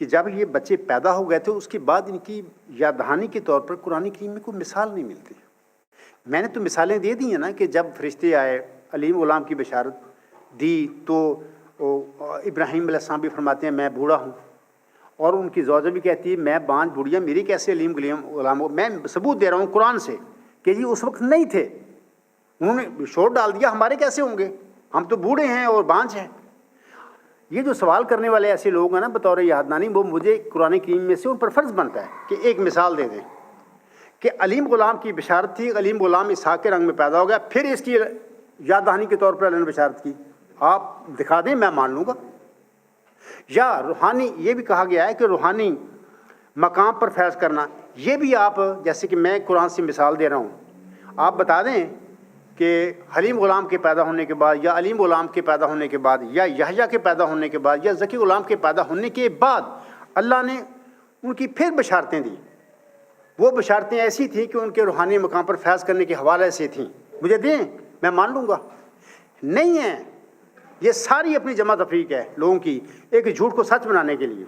کہ جب یہ بچے پیدا ہو گئے تھے اس کے بعد ان کی یاد دہانی کے طور پر قرآن کریم میں کوئی مثال نہیں ملتی. میں نے تو مثالیں دے دی ہیں نا کہ جب فرشتے آئے علیم غلام کی بشارت دی تو ابراہیم علیہ السلام بھی فرماتے ہیں میں بوڑھا ہوں، اور ان کی زوجہ بھی کہتی ہے میں بانجھ بوڑھیا، میری کیسے علیم غلام ہو. میں ثبوت دے رہا ہوں قرآن سے کہ جی اس وقت نہیں تھے، انہوں نے شور ڈال دیا ہمارے کیسے ہوں گے، ہم تو بوڑھے ہیں اور بانجھ ہیں. یہ جو سوال کرنے والے ایسے لوگ ہیں نا بطور یاددانی، وہ مجھے قرآن کریم میں سے ان پر فرض بنتا ہے کہ ایک مثال دے دیں کہ علیم غلام کی بشارت تھی، علیم غلام اسحاق کے رنگ میں پیدا ہو گیا، پھر اس کی یاد دہانی کے طور پر اللہ نے بشارت کی، آپ دکھا دیں میں مان لوں گا. یا روحانی، یہ بھی کہا گیا ہے کہ روحانی مقام پر فیض کرنا، یہ بھی آپ جیسے کہ میں قرآن سے مثال دے رہا ہوں، آپ بتا دیں کہ حلیم غلام کے پیدا ہونے کے بعد یا علیم غلام کے پیدا ہونے کے بعد یا یحییٰ کے پیدا ہونے کے بعد یا ذکی غلام کے پیدا ہونے کے بعد اللہ نے ان کی پھر بشارتیں دی. وہ بشارتیں ایسی تھیں کہ ان کے روحانی مقام پر فیض کرنے کے حوالے سے تھیں، مجھے دیں میں مان لوں گا. نہیں ہیں، یہ ساری اپنی جمع تفریق ہے لوگوں کی ایک جھوٹ کو سچ بنانے کے لیے.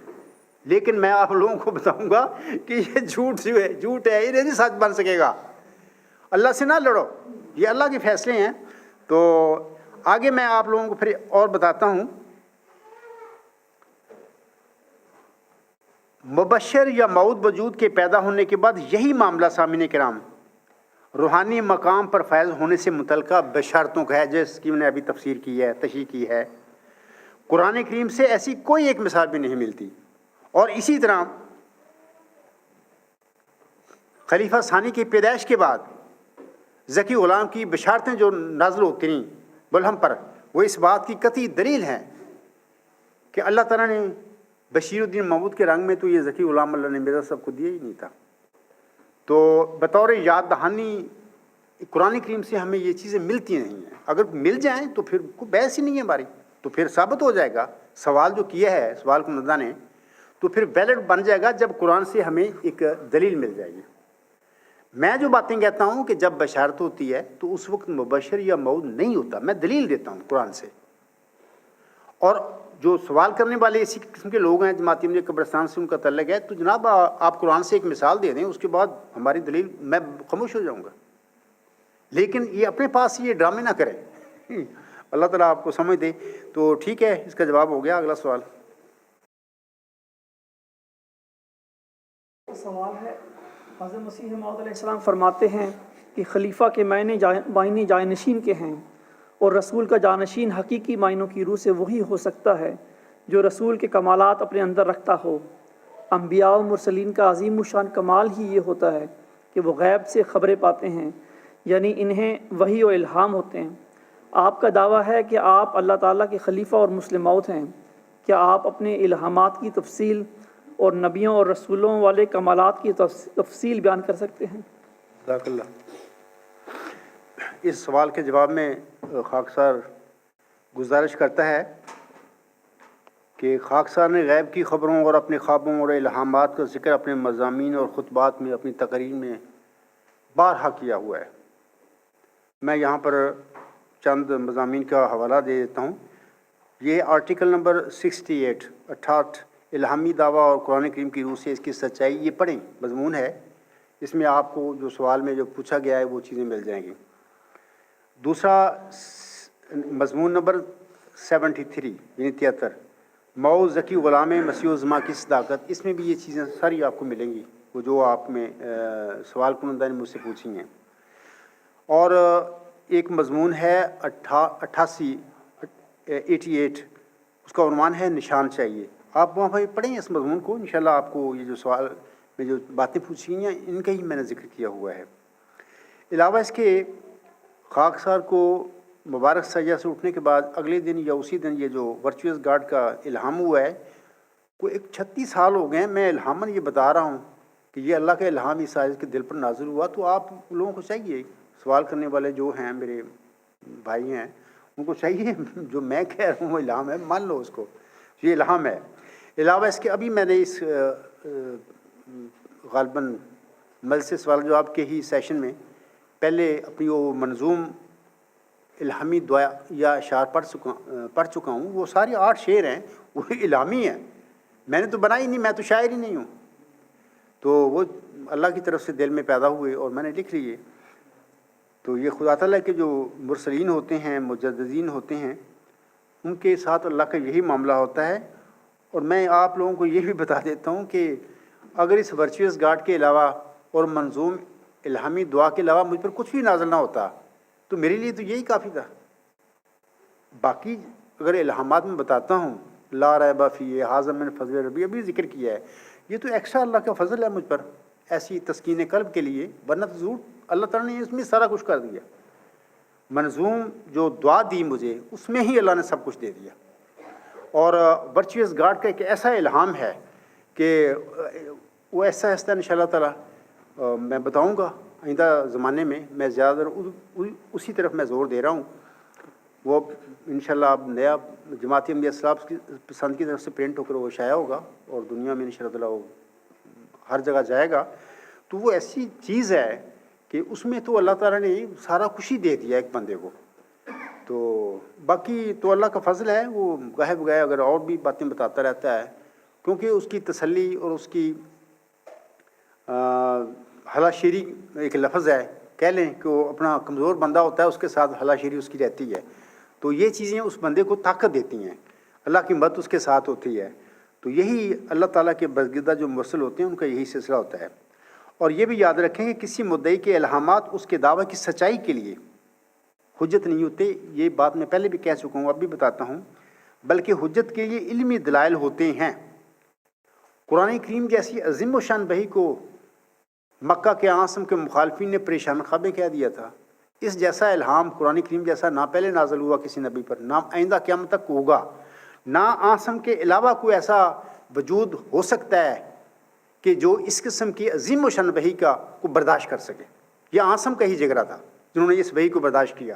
لیکن میں آپ لوگوں کو بتاؤں گا کہ یہ جھوٹ ہے، یہ نہیں سچ بن سکے گا. اللہ سے نہ لڑو، یہ اللہ کے فیصلے ہیں. تو آگے میں آپ لوگوں کو پھر اور بتاتا ہوں. مبشر یا موعود وجود کے پیدا ہونے کے بعد یہی معاملہ سامعین کرام روحانی مقام پر فیض ہونے سے متعلقہ بشارتوں کا ہے، جس کی میں نے ابھی تفسیر کی ہے، تشریح کی ہے. قرآن کریم سے ایسی کوئی ایک مثال بھی نہیں ملتی. اور اسی طرح خلیفہ ثانی کی پیدائش کے بعد ذکی غلام کی بشارتیں جو نازل ہوتی رہیں بلہم پر، وہ اس بات کی قطعی دلیل ہے کہ اللہ تعالیٰ نے بشیر الدین محمود کے رنگ میں تو یہ ذکی غلام اللہ نے میرا سب کو دیا ہی نہیں تھا. تو بطور یاد دہانی قرآن کریم سے ہمیں یہ چیزیں ملتی نہیں ہیں. اگر مل جائیں تو پھر کوئی بحث ہی نہیں ہے ہماری، تو پھر ثابت ہو جائے گا سوال جو کیا ہے سوال کنندہ نے، تو پھر ویلڈ بن جائے گا جب قرآن سے ہمیں ایک دلیل مل جائے گی. میں جو باتیں کہتا ہوں کہ جب بشارت ہوتی ہے تو اس وقت مبشر یا موعود نہیں ہوتا، میں دلیل دیتا ہوں قرآن سے. اور جو سوال کرنے والے اسی قسم کے لوگ ہیں جماعتی امیر قبرستان سے ان کا تعلق ہے، تو جناب آپ قرآن سے ایک مثال دے دیں، اس کے بعد ہماری دلیل میں خاموش ہو جاؤں گا. لیکن یہ اپنے پاس یہ ڈرامے نہ کریں. اللہ تعالیٰ آپ کو سمجھ دے. تو ٹھیک ہے، اس کا جواب ہو گیا. اگلا سوال. سوال ہے، حضرت مسیح موعود علیہ السلام فرماتے ہیں کہ خلیفہ کے معنی جانشین کے ہیں، اور رسول کا جانشین حقیقی معنوں کی روح سے وہی ہو سکتا ہے جو رسول کے کمالات اپنے اندر رکھتا ہو. انبیاء و مرسلین کا عظیم الشان کمال ہی یہ ہوتا ہے کہ وہ غیب سے خبریں پاتے ہیں، یعنی انہیں وحی و الہام ہوتے ہیں. آپ کا دعویٰ ہے کہ آپ اللہ تعالیٰ کے خلیفہ اور مسلم موعود ہیں. کیا آپ اپنے الہامات کی تفصیل اور نبیوں اور رسولوں والے کمالات کی تفصیل بیان کر سکتے ہیں؟ جزاک اللہ. اس سوال کے جواب میں خاکسار گزارش کرتا ہے کہ خاکسار نے غیب کی خبروں اور اپنے خوابوں اور الہامات کا ذکر اپنے مضامین اور خطبات میں، اپنی تقریر میں بارہا کیا ہوا ہے۔ میں یہاں پر چند مضامین کا حوالہ دے دیتا ہوں۔ یہ آرٹیکل نمبر 68 الہامی دعویٰ اور قرآن کریم کی روح سے اس کی سچائی، یہ پڑھیں، مضمون ہے، اس میں آپ کو جو سوال میں جو پوچھا گیا ہے وہ چیزیں مل جائیں گی۔ دوسرا مضمون نمبر 73 یعنی 73 مئو ذکی غلام مسیح الزماں کی صداقت، اس میں بھی یہ چیزیں ساری آپ کو ملیں گی، وہ جو آپ میں سوال کنندہ نے مجھ سے پوچھی ہیں۔ اور ایک مضمون ہے 88 اس کا عنوان ہے نشان چاہیے۔ آپ وہاں پہ پڑھیں اس مضمون کو، انشاءاللہ آپ کو یہ جو سوال میں جو باتیں پوچھی ہیں ان کا ہی میں نے ذکر کیا ہوا ہے۔ علاوہ اس کے خاکسار کو مبارک سجدہ سے اٹھنے کے بعد اگلے دن یا اسی دن یہ جو ورچوئس گارڈ کا الہام ہوا ہے، کوئی 36 سال ہو گئے ہیں میں الہاماً یہ بتا رہا ہوں کہ یہ اللہ کا الہام اس آیت کے دل پر نازل ہوا، تو آپ لوگوں کو چاہیے، سوال کرنے والے جو ہیں میرے بھائی ہیں، ان کو چاہیے جو میں کہہ رہا ہوں وہ الہام ہے، مان لو اس کو، یہ الہام ہے۔ علاوہ اس کے ابھی میں نے اس غالباً مجلس سوال جواب کے ہی سیشن میں پہلے اپنی وہ منظوم الہامی دعا یا اشعار پڑھ چکا ہوں، وہ سارے 8 شعر ہیں، وہ الہامی ہیں، میں نے تو بنائی نہیں، میں تو شاعر ہی نہیں ہوں، تو وہ اللہ کی طرف سے دل میں پیدا ہوئے اور میں نے لکھ لیے۔ تو یہ خدا تعالیٰ کے جو مرسلین ہوتے ہیں، مجددین ہوتے ہیں، ان کے ساتھ اللہ کا یہی معاملہ ہوتا ہے۔ اور میں آپ لوگوں کو یہ بھی بتا دیتا ہوں کہ اگر اس ورچوئس گارڈ کے علاوہ اور منظوم الہامی دعا کے علاوہ مجھ پر کچھ بھی نازل نہ ہوتا تو میرے لیے تو یہی کافی تھا۔ باقی اگر الہامات میں بتاتا ہوں، لا ریب فیہ ھذا من فضل ربی، ابھی ذکر کیا ہے، یہ تو ایکسٹرا اللہ کا فضل ہے مجھ پر ایسی تسکین قلب کے لیے، ورنہ تو ضرور اللہ تعالیٰ نے اس میں سارا کچھ کر دیا۔ منظوم جو دعا دی مجھے، اس میں ہی اللہ نے سب کچھ دے دیا۔ اور ورچوئس گارڈ کا ایک ایسا الہام ہے کہ وہ ایسا ایسا ان شاء اللہ تعالیٰ میں بتاؤں گا آئندہ زمانے میں، میں زیادہ اسی طرف میں زور دے رہا ہوں۔ وہ انشاءاللہ اب نیا جماعت احمدیہ اسلاف کی پسند کی طرف سے پرنٹ ہو کر وہ شائع ہوگا اور دنیا میں انشاءاللہ تعالیٰ وہ ہر جگہ جائے گا۔ تو وہ ایسی چیز ہے کہ اس میں تو اللہ تعالیٰ نے سارا کچھ ہی دے دیا ایک بندے کو۔ تو باقی تو اللہ کا فضل ہے، وہ گاہے بگاہے اگر اور بھی باتیں بتاتا رہتا ہے، کیونکہ اس کی تسلی اور اس کی ہلا شیری ایک لفظ ہے، کہہ لیں کہ وہ اپنا کمزور بندہ ہوتا ہے، اس کے ساتھ ہلا شیری اس کی رہتی ہے، تو یہ چیزیں اس بندے کو طاقت دیتی ہیں، اللہ کی مدد اس کے ساتھ ہوتی ہے۔ تو یہی اللہ تعالیٰ کے برگزیدہ جو مرسل ہوتے ہیں ان کا یہی سلسلہ ہوتا ہے۔ اور یہ بھی یاد رکھیں کہ کسی مدعی کے الہامات اس کے دعوے کی سچائی کے لیے حجت نہیں ہوتے، یہ بات میں پہلے بھی کہہ چکا ہوں، اب بھی بتاتا ہوں، بلکہ حجت کے لیے علمی دلائل ہوتے ہیں۔ قرآن کریم جیسی عظیم و شان بحی کو مکہ کے عاصم کے مخالفین نے پریشان خوابیں کہہ دیا تھا۔ اس جیسا الہام قرآن کریم جیسا نہ پہلے نازل ہوا کسی نبی پر، نہ آئندہ قیامت تک ہوگا، نہ عاصم کے علاوہ کوئی ایسا وجود ہو سکتا ہے کہ جو اس قسم کی عظیم و شان وحی کو برداشت کر سکے۔ یہ عاصم کا ہی جگرا تھا جنہوں نے اس وحی کو برداشت کیا۔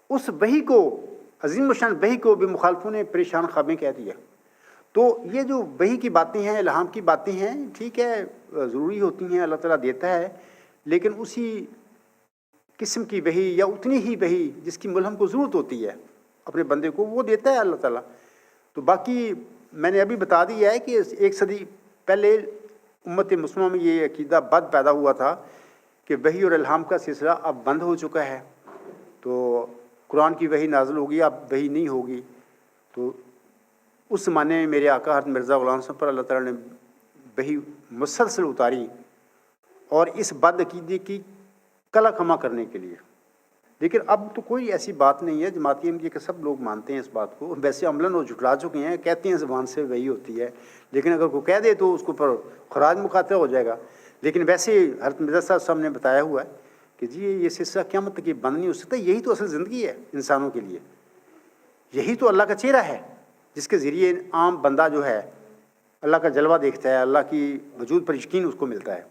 اس وحی کو، عظیم و شان وحی کو بھی مخالفوں نے پریشان خوابیں کہہ دیا۔ تو یہ جو وحی کی باتیں ہیں، الہام کی باتیں ہیں، ٹھیک ہے ضروری ہوتی ہیں، اللہ تعالیٰ دیتا ہے، لیکن اسی قسم کی وحی یا اتنی ہی وحی جس کی ملہم کو ضرورت ہوتی ہے اپنے بندے کو، وہ دیتا ہے اللہ تعالیٰ۔ تو باقی میں نے ابھی بتا دیا ہے کہ 1 صدی پہلے امت مسلمہ میں یہ عقیدہ بد پیدا ہوا تھا کہ وحی اور الہام کا سلسلہ اب بند ہو چکا ہے، تو قرآن کی وحی نازل ہوگی، اب وحی نہیں ہوگی۔ تو اس زمانے میں میرے آقا حضرت مرزا غلام صاحب پر اللہ تعالیٰ نے وحی مسلسل اتاری، اور اس بد عقیدے کی کلا کما کرنے کے لیے۔ لیکن اب تو کوئی ایسی بات نہیں ہے، جماعت احمدیہ کے سب لوگ مانتے ہیں اس بات کو، ویسے عملاً وہ جھٹلا چکے ہیں، کہتے ہیں زبان سے وحی ہوتی ہے، لیکن اگر کوئی کہہ دے تو اس کو پر خراج مخاطب ہو جائے گا۔ لیکن ویسے حضرت مرزا صاحب نے بتایا ہوا ہے کہ جی یہ سلسلہ قیامت تک بند نہیں ہو سکتا، یہی تو اصل زندگی ہے انسانوں کے لیے، یہی تو اللہ کا چہرہ ہے جس کے ذریعے عام بندہ جو ہے اللہ کا جلوہ دیکھتا ہے، اللہ کی وجود پر یقین اس کو ملتا ہے۔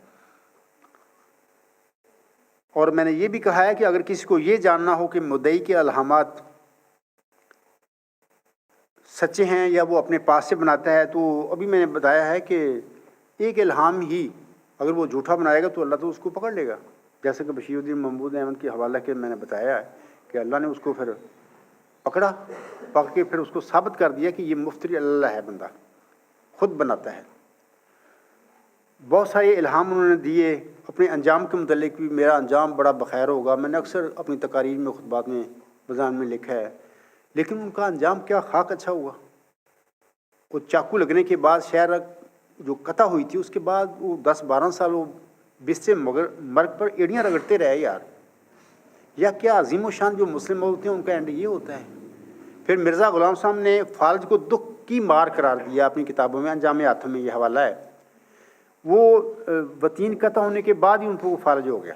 اور میں نے یہ بھی کہا ہے کہ اگر کسی کو یہ جاننا ہو کہ مدعی کے الہامات سچے ہیں یا وہ اپنے پاس سے بناتا ہے، تو ابھی میں نے بتایا ہے کہ ایک الہام ہی اگر وہ جھوٹا بنائے گا تو اللہ تو اس کو پکڑ لے گا، جیسا کہ بشیر الدین محمود احمد کے حوالہ کے میں نے بتایا ہے کہ اللہ نے اس کو پھر پکڑا کے پھر اس کو ثابت کر دیا کہ یہ مفتری اللہ ہے، بندہ خود بناتا ہے۔ بہت سارے الہام انہوں نے دیے، اپنے انجام کے متعلق بھی میرا انجام بڑا بخیر ہوگا، میں نے اکثر اپنی تقاریر میں خطبات میں بذان میں لکھا ہے، لیکن ان کا انجام کیا خاک اچھا ہوا۔ وہ چاقو لگنے کے بعد شہر جو قطع ہوئی تھی اس کے بعد وہ 10-12 سال وہ بستر مرگ پر ایڑیاں رگڑتے رہے یار، یا کیا عظیم و شان جو مسلم ہوتے ہیں ان کا اینڈ یہ ہوتا ہے۔ پھر مرزا غلام صاحب نے فالج کو دکھ کی مار قرار دیا اپنی کتابوں میں، انجام آتم میں یہ حوالہ ہے، وہ وطین قطع ہونے کے بعد ہی ان کو وہ فالج ہو گیا،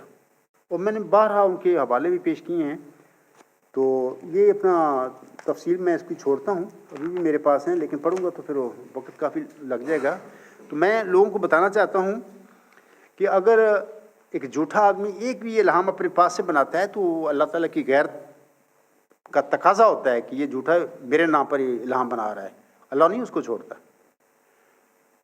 اور میں نے بارہا ان کے حوالے بھی پیش کیے ہیں۔ تو یہ اپنا تفصیل میں اس کی چھوڑتا ہوں، ابھی بھی میرے پاس ہیں لیکن پڑھوں گا تو پھر وقت کافی لگ جائے گا۔ تو میں لوگوں کو بتانا چاہتا ہوں کہ اگر ایک جھوٹا آدمی ایک بھی الہام اپنے پاس سے بناتا ہے تو اللہ تعالیٰ کی غیرت کا تقاضا ہوتا ہے کہ یہ جھوٹا میرے نام پر یہ الہام بنا رہا ہے، اللہ نہیں اس کو چھوڑتا۔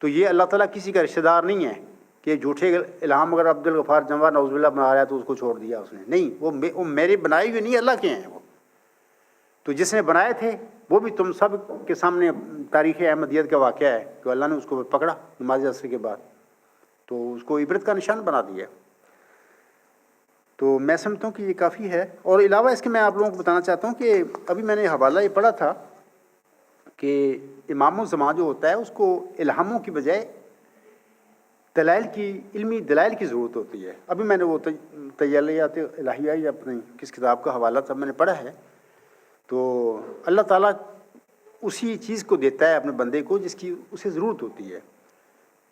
تو یہ اللہ تعالیٰ کسی کا رشتہ دار نہیں ہے کہ جھوٹے الہام اگر عبدالغفار جمعہ نعوذ باللہ بنا رہا ہے تو اس کو چھوڑ دیا اس نے، نہیں، وہ میرے بنائے ہوئے نہیں، اللہ کے ہیں وہ۔ تو جس نے بنائے تھے وہ بھی تم سب کے سامنے تاریخ احمدیت کا واقعہ ہے کہ اللہ نے اس کو پکڑا نماز عصر کے بعد، تو اس کو عبرت کا نشان بنا دیا۔ تو میں سمجھتا ہوں کہ یہ کافی ہے، اور علاوہ اس کے میں آپ لوگوں کو بتانا چاہتا ہوں کہ ابھی میں نے حوالہ یہ پڑھا تھا کہ امام الزمان جو ہوتا ہے اس کو الہاموں کی بجائے دلائل کی، علمی دلائل کی ضرورت ہوتی ہے۔ ابھی میں نے وہ تجلیات الہیہ یا اپنی کس کتاب کا حوالہ تھا میں نے پڑھا ہے، تو اللہ تعالیٰ اسی چیز کو دیتا ہے اپنے بندے کو جس کی اسے ضرورت ہوتی ہے۔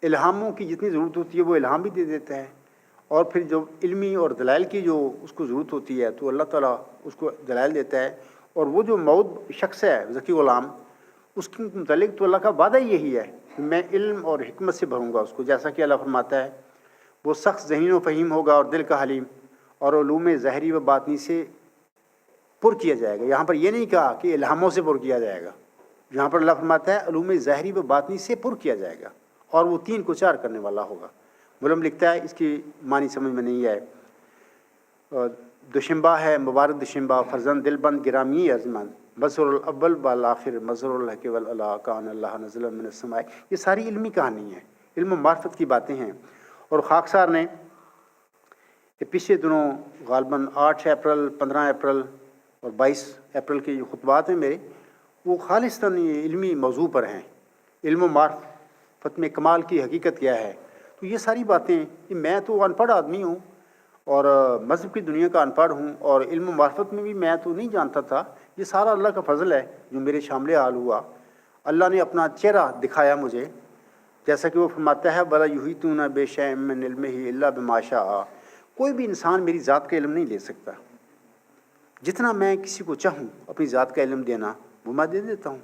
الہاموں کی جتنی ضرورت ہوتی ہے وہ الہام بھی دے دیتا ہے، اور پھر جو علمی اور دلائل کی جو اس کو ضرورت ہوتی ہے تو اللہ تعالیٰ اس کو دلائل دیتا ہے۔ اور وہ جو موعود شخص ہے ذکی غلام، اس کے متعلق تو اللہ کا وعدہ یہی ہے کہ میں علم اور حکمت سے بھروں گا اس کو، جیسا کہ اللہ فرماتا ہے وہ سخت ذہین و فہیم ہوگا اور دل کا حلیم، اور علوم ظاہری و باطنی سے پر کیا جائے گا۔ یہاں پر یہ نہیں کہا کہ الہاموں سے پر کیا جائے گا، یہاں پر اللہ فرماتا ہے علوم ظاہری و باطنی سے پر کیا جائے گا، اور وہ 3 کو 4 کرنے والا ہوگا۔ ملم لکھتا ہے، اس کی معنی سمجھ میں نہیں آئے، دوشنبہ ہے مبارک دوشنبہ، فرزند دل بند گرامی ازمان، مظہر الاول والآخر، مظہر الحق والعلا، کان اللہ نزل من السماء۔ یہ ساری علمی کہانی ہے، علم و معرفت کی باتیں ہیں۔ اور خاکسار نے پچھلے دنوں غالباً 8 اپریل، 15 اپریل اور 22 اپریل کے جو خطبات ہیں میرے، وہ خالصتاً علمی موضوع پر ہیں، علم و معرفت میں کمال کی حقیقت کیا ہے۔ تو یہ ساری باتیں، میں تو ان پڑھ آدمی ہوں اور مذہب کی دنیا کا ان پڑھ ہوں، اور علم و معرفت میں بھی میں تو نہیں جانتا تھا، یہ سارا اللہ کا فضل ہے جو میرے شامل حال ہوا۔ اللہ نے اپنا چہرہ دکھایا مجھے، جیسا کہ وہ فرماتا ہے وَلَا يُحِيطُونَ بِشَيْءٍ مِّنْ عِلْمِهِ إِلَّا بِمَا شَاءَ۔ کوئی بھی انسان میری ذات کا علم نہیں لے سکتا، جتنا میں کسی کو چاہوں اپنی ذات کا علم دینا وہ میں دے دیتا ہوں،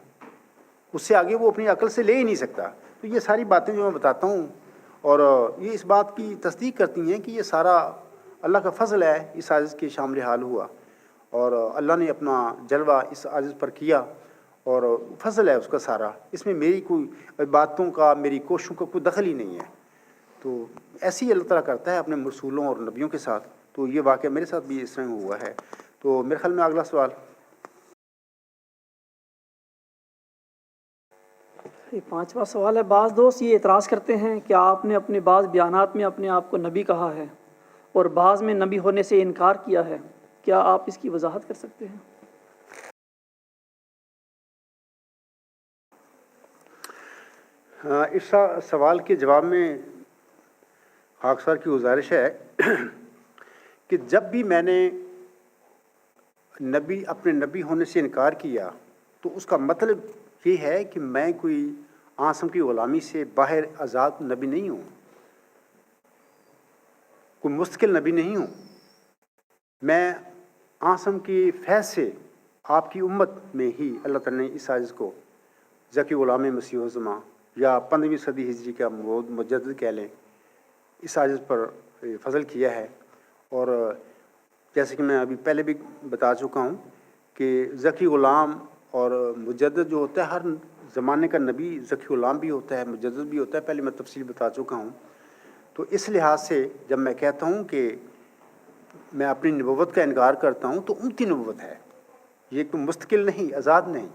اس سے آگے وہ اپنی عقل سے لے ہی نہیں سکتا۔ تو یہ ساری باتیں جو میں بتاتا ہوں، اور یہ اس بات کی تصدیق کرتی ہیں کہ یہ سارا اللہ کا فضل ہے، اس عاجز کے شامل حال ہوا، اور اللہ نے اپنا جلوہ اس عاجز پر کیا، اور فضل ہے اس کا سارا، اس میں میری کوئی باتوں کا، میری کوششوں کا کوئی دخل ہی نہیں ہے۔ تو ایسے ہی اللہ تعالیٰ کرتا ہے اپنے رسولوں اور نبیوں کے ساتھ، تو یہ واقعہ میرے ساتھ بھی اس طرح ہوا ہے۔ تو میرے خیال میں اگلا سوال۔ یہ 5واں سوال ہے، بعض دوست یہ اعتراض کرتے ہیں کہ آپ نے اپنے بعض بیانات میں اپنے آپ کو نبی کہا ہے اور بعض میں نبی ہونے سے انکار کیا ہے، کیا آپ اس کی وضاحت کر سکتے ہیں؟ اس سوال کے جواب میں خاکسار کی گزارش ہے کہ جب بھی میں نے اپنے نبی ہونے سے انکار کیا تو اس کا مطلب یہ ہے کہ میں کوئی آسم کی غلامی سے باہر آزاد نبی نہیں ہوں، کوئی مستقل نبی نہیں ہوں۔ میں آسم کی فیض سے آپ کی امت میں ہی اللہ تعالیٰ نے اس عاجز کو ذکی غلام مسیح الزماں یا 15ویں صدی ہجری کا مجدد کہہ لیں، اس عاجز پر فضل کیا ہے۔ اور جیسے کہ میں ابھی پہلے بھی بتا چکا ہوں کہ ذکی غلام اور مجدد جو ہوتا ہے ہر زمانے کا نبی ذکی غلام بھی ہوتا ہے، مجدد بھی ہوتا ہے، پہلے میں تفصیل بتا چکا ہوں۔ تو اس لحاظ سے جب میں کہتا ہوں کہ میں اپنی نبوت کا انکار کرتا ہوں تو امتی نبوت ہے، یہ کوئی مستقل نہیں، آزاد نہیں۔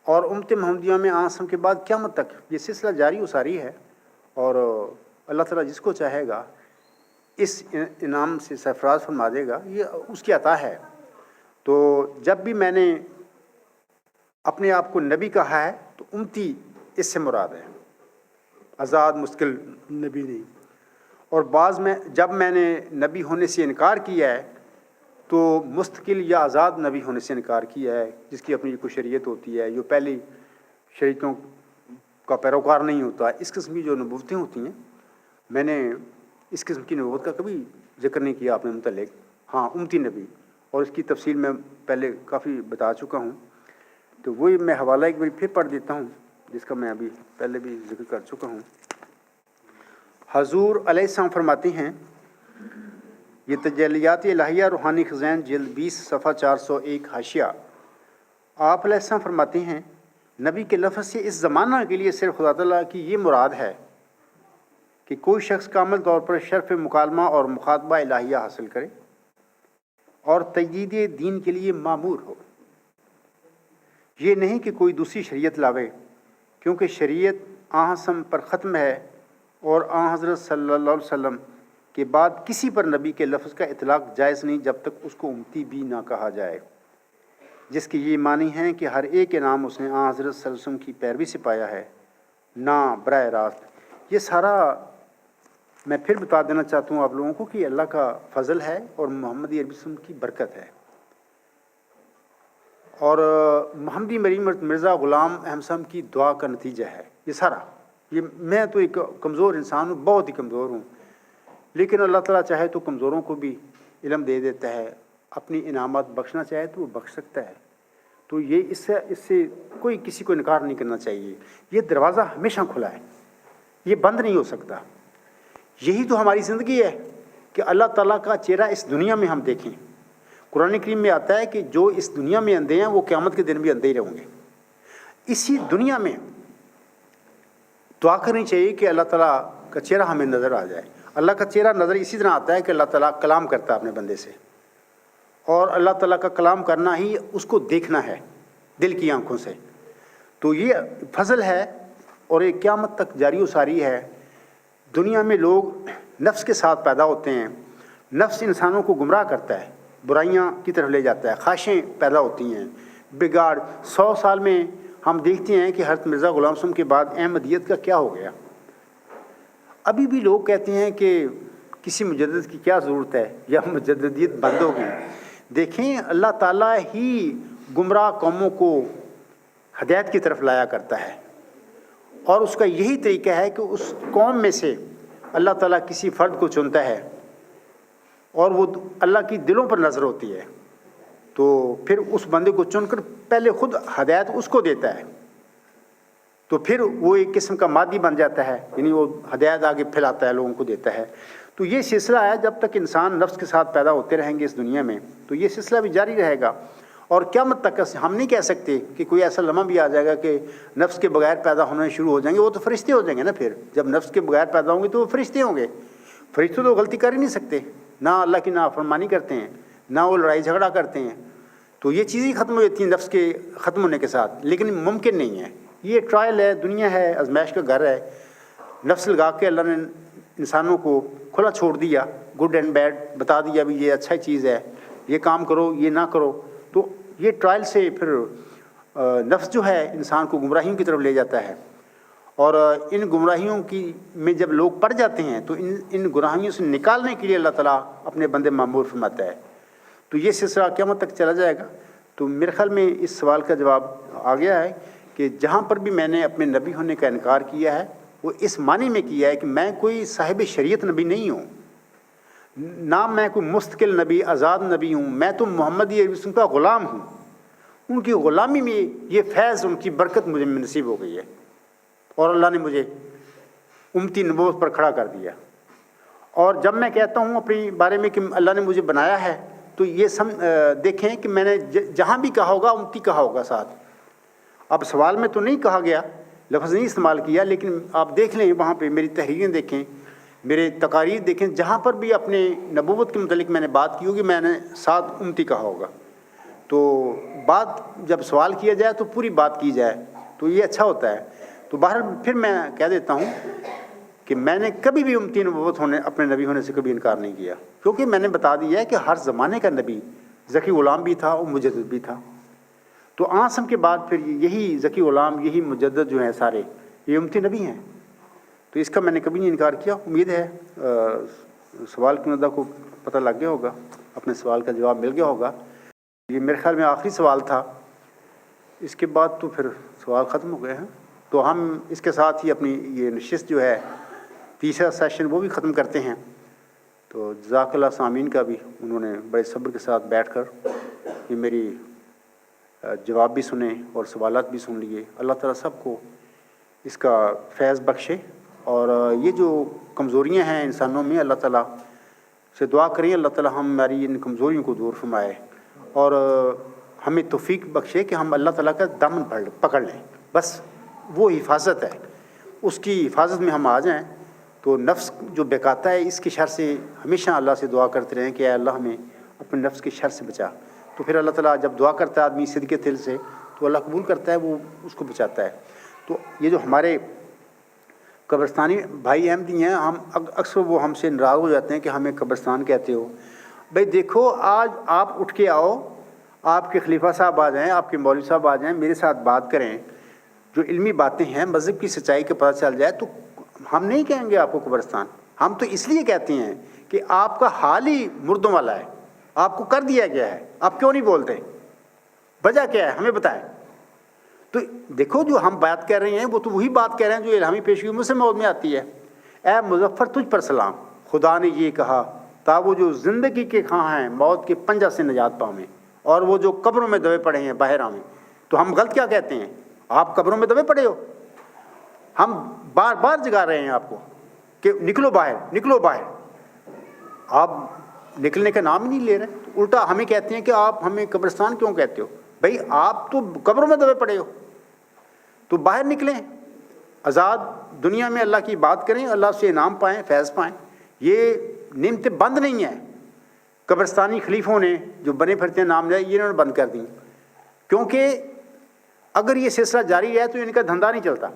اور امت محمدیہ میں آسم کے بعد قیامت تک یہ سلسلہ جاری و ساری ہے، اور اللہ تعالیٰ جس کو چاہے گا اس انعام سے سرفراز فرما دے گا، یہ اس کی عطا ہے۔ تو جب بھی میں نے اپنے آپ کو نبی کہا ہے تو امتی اس سے مراد ہے، آزاد مستقل نبی نہیں۔ اور بعض میں جب میں نے نبی ہونے سے انکار کیا ہے تو مستقل یا آزاد نبی ہونے سے انکار کیا ہے، جس کی اپنی کوئی شریعت ہوتی ہے، جو پہلی شریعتوں کا پیروکار نہیں ہوتا۔ اس قسم کی جو نبوتیں ہوتی ہیں، میں نے اس قسم کی نبوت کا کبھی ذکر نہیں کیا اپنے متعلق۔ ہاں، امتی نبی، اور اس کی تفصیل میں پہلے کافی بتا چکا ہوں، تو وہی میں حوالہ ایک بار پھر پڑھ دیتا ہوں، جس کا میں ابھی پہلے بھی ذکر کر چکا ہوں۔ حضور علیہ السلام فرماتے ہیں، یہ تجلیات الہیہ روحانی خزائن جلد 20 صفحہ 401 حاشیہ۔ آپ علیہ السلام فرماتے ہیں، نبی کے لفظ سے اس زمانہ کے لیے صرف خدا تعالیٰ کی یہ مراد ہے کہ کوئی شخص کامل طور پر شرف مکالمہ اور مخاطبہ الہیہ حاصل کرے اور تجدید دین کے لیے مامور ہو۔ یہ نہیں کہ کوئی دوسری شریعت لاوے، کیونکہ شریعت آہسم پر ختم ہے، اور حضرت صلی اللہ علیہ وسلم کے بعد کسی پر نبی کے لفظ کا اطلاق جائز نہیں جب تک اس کو امتی بھی نہ کہا جائے، جس کی یہ معنی ہے کہ ہر ایک انعام اس نے حضرت صلی اللہ علیہ وسلم کی پیروی سے پایا ہے، نہ براہ راست۔ یہ سارا میں پھر بتا دینا چاہتا ہوں آپ لوگوں کو کہ اللہ کا فضل ہے اور محمدی عربی وسلم کی برکت ہے، اور محمدی مرزا غلام احمد صاحب کی دعا کا نتیجہ ہے یہ سارا۔ یہ میں تو ایک کمزور انسان ہوں، بہت ہی کمزور ہوں، لیکن اللہ تعالیٰ چاہے تو کمزوروں کو بھی علم دے دیتا ہے، اپنی انعامات بخشنا چاہے تو وہ بخش سکتا ہے۔ تو یہ اس سے کوئی کسی کو انکار نہیں کرنا چاہیے، یہ دروازہ ہمیشہ کھلا ہے، یہ بند نہیں ہو سکتا۔ یہی تو ہماری زندگی ہے کہ اللہ تعالیٰ کا چہرہ اس دنیا میں ہم دیکھیں۔ قرآن کریم میں آتا ہے کہ جو اس دنیا میں اندھے ہیں وہ قیامت کے دن بھی اندھے ہی رہیں گے۔ اسی دنیا میں دعا کرنی چاہیے کہ اللہ تعالیٰ کا چہرہ ہمیں نظر آ جائے۔ اللہ کا چہرہ نظر اسی طرح آتا ہے کہ اللہ تعالیٰ کلام کرتا ہے اپنے بندے سے، اور اللہ تعالیٰ کا کلام کرنا ہی اس کو دیکھنا ہے دل کی آنکھوں سے۔ تو یہ فضل ہے، اور یہ قیامت تک جاری و ساری ہے۔ دنیا میں لوگ نفس کے ساتھ پیدا ہوتے ہیں، نفس انسانوں کو گمراہ کرتا ہے، برائیاں کی طرف لے جاتا ہے، خواہشیں پیدا ہوتی ہیں، بگاڑ۔ 100 سال میں ہم دیکھتے ہیں کہ حضرت مرزا غلام صاحب کے بعد احمدیت کا کیا ہو گیا۔ ابھی بھی لوگ کہتے ہیں کہ کسی مجدد کی کیا ضرورت ہے یا مجددیت بند ہوگی۔ دیکھیں، اللہ تعالیٰ ہی گمراہ قوموں کو ہدایت کی طرف لایا کرتا ہے، اور اس کا یہی طریقہ ہے کہ اس قوم میں سے اللہ تعالیٰ کسی فرد کو چنتا ہے، اور وہ اللہ کی دلوں پر نظر ہوتی ہے، تو پھر اس بندے کو چن کر پہلے خود ہدایت اس کو دیتا ہے، تو پھر وہ ایک قسم کا مادی بن جاتا ہے، یعنی وہ ہدایت آگے پھیلاتا ہے، لوگوں کو دیتا ہے۔ تو یہ سلسلہ ہے، جب تک انسان نفس کے ساتھ پیدا ہوتے رہیں گے اس دنیا میں تو یہ سلسلہ بھی جاری رہے گا، اور قیامت تک ہم نہیں کہہ سکتے کہ کوئی ایسا لمحہ بھی آ جائے گا کہ نفس کے بغیر پیدا ہونا شروع ہو جائیں گے۔ وہ تو فرشتے ہو جائیں گے نا، پھر جب نفس کے بغیر پیدا ہوں گے تو وہ فرشتے ہوں گے۔ فرشتے تو غلطی کر ہی نہیں سکتے، نہ اللہ کی نافرمانی کرتے ہیں، نہ وہ لڑائی جھگڑا کرتے ہیں، تو یہ چیزیں ختم ہو جاتی ہیں نفس کے ختم ہونے کے ساتھ، لیکن ممکن نہیں ہے۔ یہ ٹرائل ہے، دنیا ہے، آزمائش کا گھر ہے۔ نفس لگا کے اللہ نے انسانوں کو کھلا چھوڑ دیا، گڈ اینڈ بیڈ بتا دیا، بھی یہ اچھا چیز ہے، یہ کام کرو، یہ نہ کرو۔ تو یہ ٹرائل سے پھر نفس جو ہے انسان کو گمراہیوں کی طرف لے جاتا ہے، اور ان گمراہیوں کی میں جب لوگ پڑ جاتے ہیں تو ان گمراہیوں سے نکالنے کے لیے اللہ تعالیٰ اپنے بندے معمور فرماتا ہے۔ تو یہ سلسلہ قیامت تک چلا جائے گا۔ تو میرے خیال میں اس سوال کا جواب آ گیا ہے کہ جہاں پر بھی میں نے اپنے نبی ہونے کا انکار کیا ہے وہ اس معنی میں کیا ہے کہ میں کوئی صاحب شریعت نبی نہیں ہوں، نہ میں کوئی مستقل نبی آزاد نبی ہوں، میں تو محمدی عربی وسلم کا غلام ہوں۔ ان کی غلامی میں یہ فیض، ان کی برکت مجھے نصیب ہو گئی ہے، اور اللہ نے مجھے امتی نبوت پر کھڑا کر دیا۔ اور جب میں کہتا ہوں اپنے بارے میں کہ اللہ نے مجھے بنایا ہے، تو یہ دیکھیں کہ میں نے جہاں بھی کہا ہوگا امتی کہا ہوگا ساتھ. اب سوال میں تو نہیں کہا گیا، لفظ نہیں استعمال کیا، لیکن آپ دیکھ لیں وہاں پہ میری تحریریں دیکھیں، میرے تقاریر دیکھیں، جہاں پر بھی اپنے نبوت کے متعلق میں نے بات کی ہوگی میں نے ساتھ امتی کہا ہوگا. تو بات جب سوال کیا جائے تو پوری بات کی جائے تو یہ اچھا ہوتا ہے. تو بہرحال پھر میں کہہ دیتا ہوں کہ میں نے کبھی بھی امتی نبوت ہونے اپنے نبی ہونے سے کبھی انکار نہیں کیا، کیونکہ میں نے بتا دیا ہے کہ ہر زمانے کا نبی ذکی غلام بھی تھا اور مجدد بھی تھا. تو آسم کے بعد پھر یہی ذکی غلام، یہی مجدد جو ہیں سارے یہ امتی نبی ہیں. تو اس کا میں نے کبھی نہیں انکار کیا. امید ہے سوال کی مدعا کو پتہ لگ گیا ہوگا، اپنے سوال کا جواب مل گیا ہوگا. یہ میرے خیال میں آخری سوال تھا، اس کے بعد تو پھر سوال ختم ہو گئے ہیں. تو ہم اس کے ساتھ ہی اپنی یہ نشست جو ہے تیسرا سیشن وہ بھی ختم کرتے ہیں. تو جزاک اللہ سامعین کا بھی، انہوں نے بڑے صبر کے ساتھ بیٹھ کر یہ میری جواب بھی سنے اور سوالات بھی سن لیے. اللہ تعالیٰ سب کو اس کا فیض بخشے، اور یہ جو کمزوریاں ہیں انسانوں میں اللہ تعالیٰ سے دعا کریں اللہ تعالیٰ ہماری ان کمزوریوں کو دور فرمائے اور ہمیں توفیق بخشے کہ ہم اللہ تعالیٰ کا دامن پکڑ لیں. بس وہ حفاظت ہے، اس کی حفاظت میں ہم آ جائیں تو نفس جو بہکاتا ہے اس کی شر سے ہمیشہ اللہ سے دعا کرتے رہیں کہ اے اللہ ہمیں اپنے نفس کی شر سے بچا. تو پھر اللہ تعالیٰ جب دعا کرتا ہے آدمی صدق دل سے تو اللہ قبول کرتا ہے، وہ اس کو بچاتا ہے. تو یہ جو ہمارے قبرستانی بھائی احمدی ہیں، ہم اکثر وہ ہم سے ناراض ہو جاتے ہیں کہ ہمیں قبرستان کہتے ہو. بھائی دیکھو، آج آپ اٹھ کے آؤ، آپ کے خلیفہ صاحب آ جائیں، آپ کے مولوی صاحب آ جائیں، میرے ساتھ بات کریں، جو علمی باتیں ہیں مذہب کی سچائی کا پتہ چل جائے، تو ہم نہیں کہیں گے آپ کو قبرستان. ہم تو اس لیے کہتے ہیں کہ آپ کا حال ہی مردوں والا ہے، آپ کو کر دیا گیا ہے، آپ کیوں نہیں بولتے؟ وجہ کیا ہے ہمیں بتائیں. تو دیکھو جو ہم بات کر رہے ہیں وہ تو وہی بات کہہ رہے ہیں جو الہامی پیشگی مسلم موت میں آتی ہے. اے مظفر تجھ پر سلام، خدا نے یہ کہا تا وہ جو زندگی کے خواہاں ہیں موت کے پنجہ سے نجات پاویں، اور وہ جو قبروں میں دبے پڑے ہیں باہر آویں. تو ہم غلط کیا کہتے ہیں؟ آپ قبروں میں دبے پڑے ہو. ہم بار بار جگا رہے ہیں آپ کو کہ نکلو باہر، نکلو باہر. آپ نکلنے کا نام ہی نہیں لے رہے. الٹا ہمیں کہتے ہیں کہ آپ ہمیں قبرستان کیوں کہتے ہو؟ بھائی آپ تو قبروں میں دبے پڑے ہو، تو باہر نکلیں، آزاد دنیا میں اللہ کی بات کریں، اللہ سے انعام پائیں، فیض پائیں. یہ نعمتیں بند نہیں ہیں. قبرستانی خلیفوں نے جو بنے پھرتے ہیں نام یہ انہوں نے بند کر دیں، کیونکہ اگر یہ سلسلہ جاری ہے تو ان کا دھندا نہیں چلتا.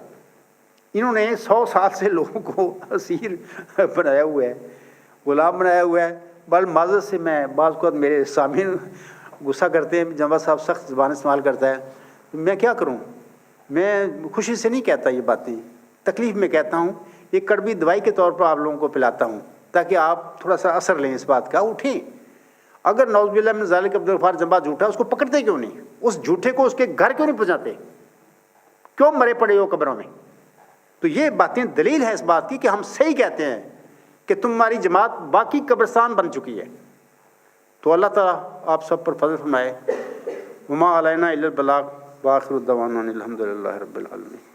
انہوں نے 100 سال سے لوگوں کو اسیر بنایا ہوا ہے، غلام بنایا ہوا ہے. بل معذرت سے میں بعض اوقات میرے سامعین غصہ کرتے ہیں، جناب صاحب سخت زبان استعمال کرتا ہے، میں کیا کروں؟ میں خوشی سے نہیں کہتا یہ باتیں، تکلیف میں کہتا ہوں. ایک کڑوی دوائی کے طور پر آپ لوگوں کو پلاتا ہوں تاکہ آپ تھوڑا سا اثر لیں اس بات کا. اٹھیں. اگر نعوذ باللہ من ذالک عبدالغفار جنبا جھوٹا اس کو پکڑتے کیوں نہیں؟ اس جھوٹے کو اس کے گھر کیوں نہیں پہنچاتے؟ کیوں مرے پڑے ہو قبروں میں؟ تو یہ باتیں دلیل ہے اس بات کی کہ ہم صحیح کہتے ہیں کہ تمہاری جماعت باقی قبرستان بن چکی ہے. تو اللہ تعالیٰ آپ سب پر فضل فرمائے. وما علینا الا البلاغ، وآخر الدعوانا الحمد للہ رب العالمین.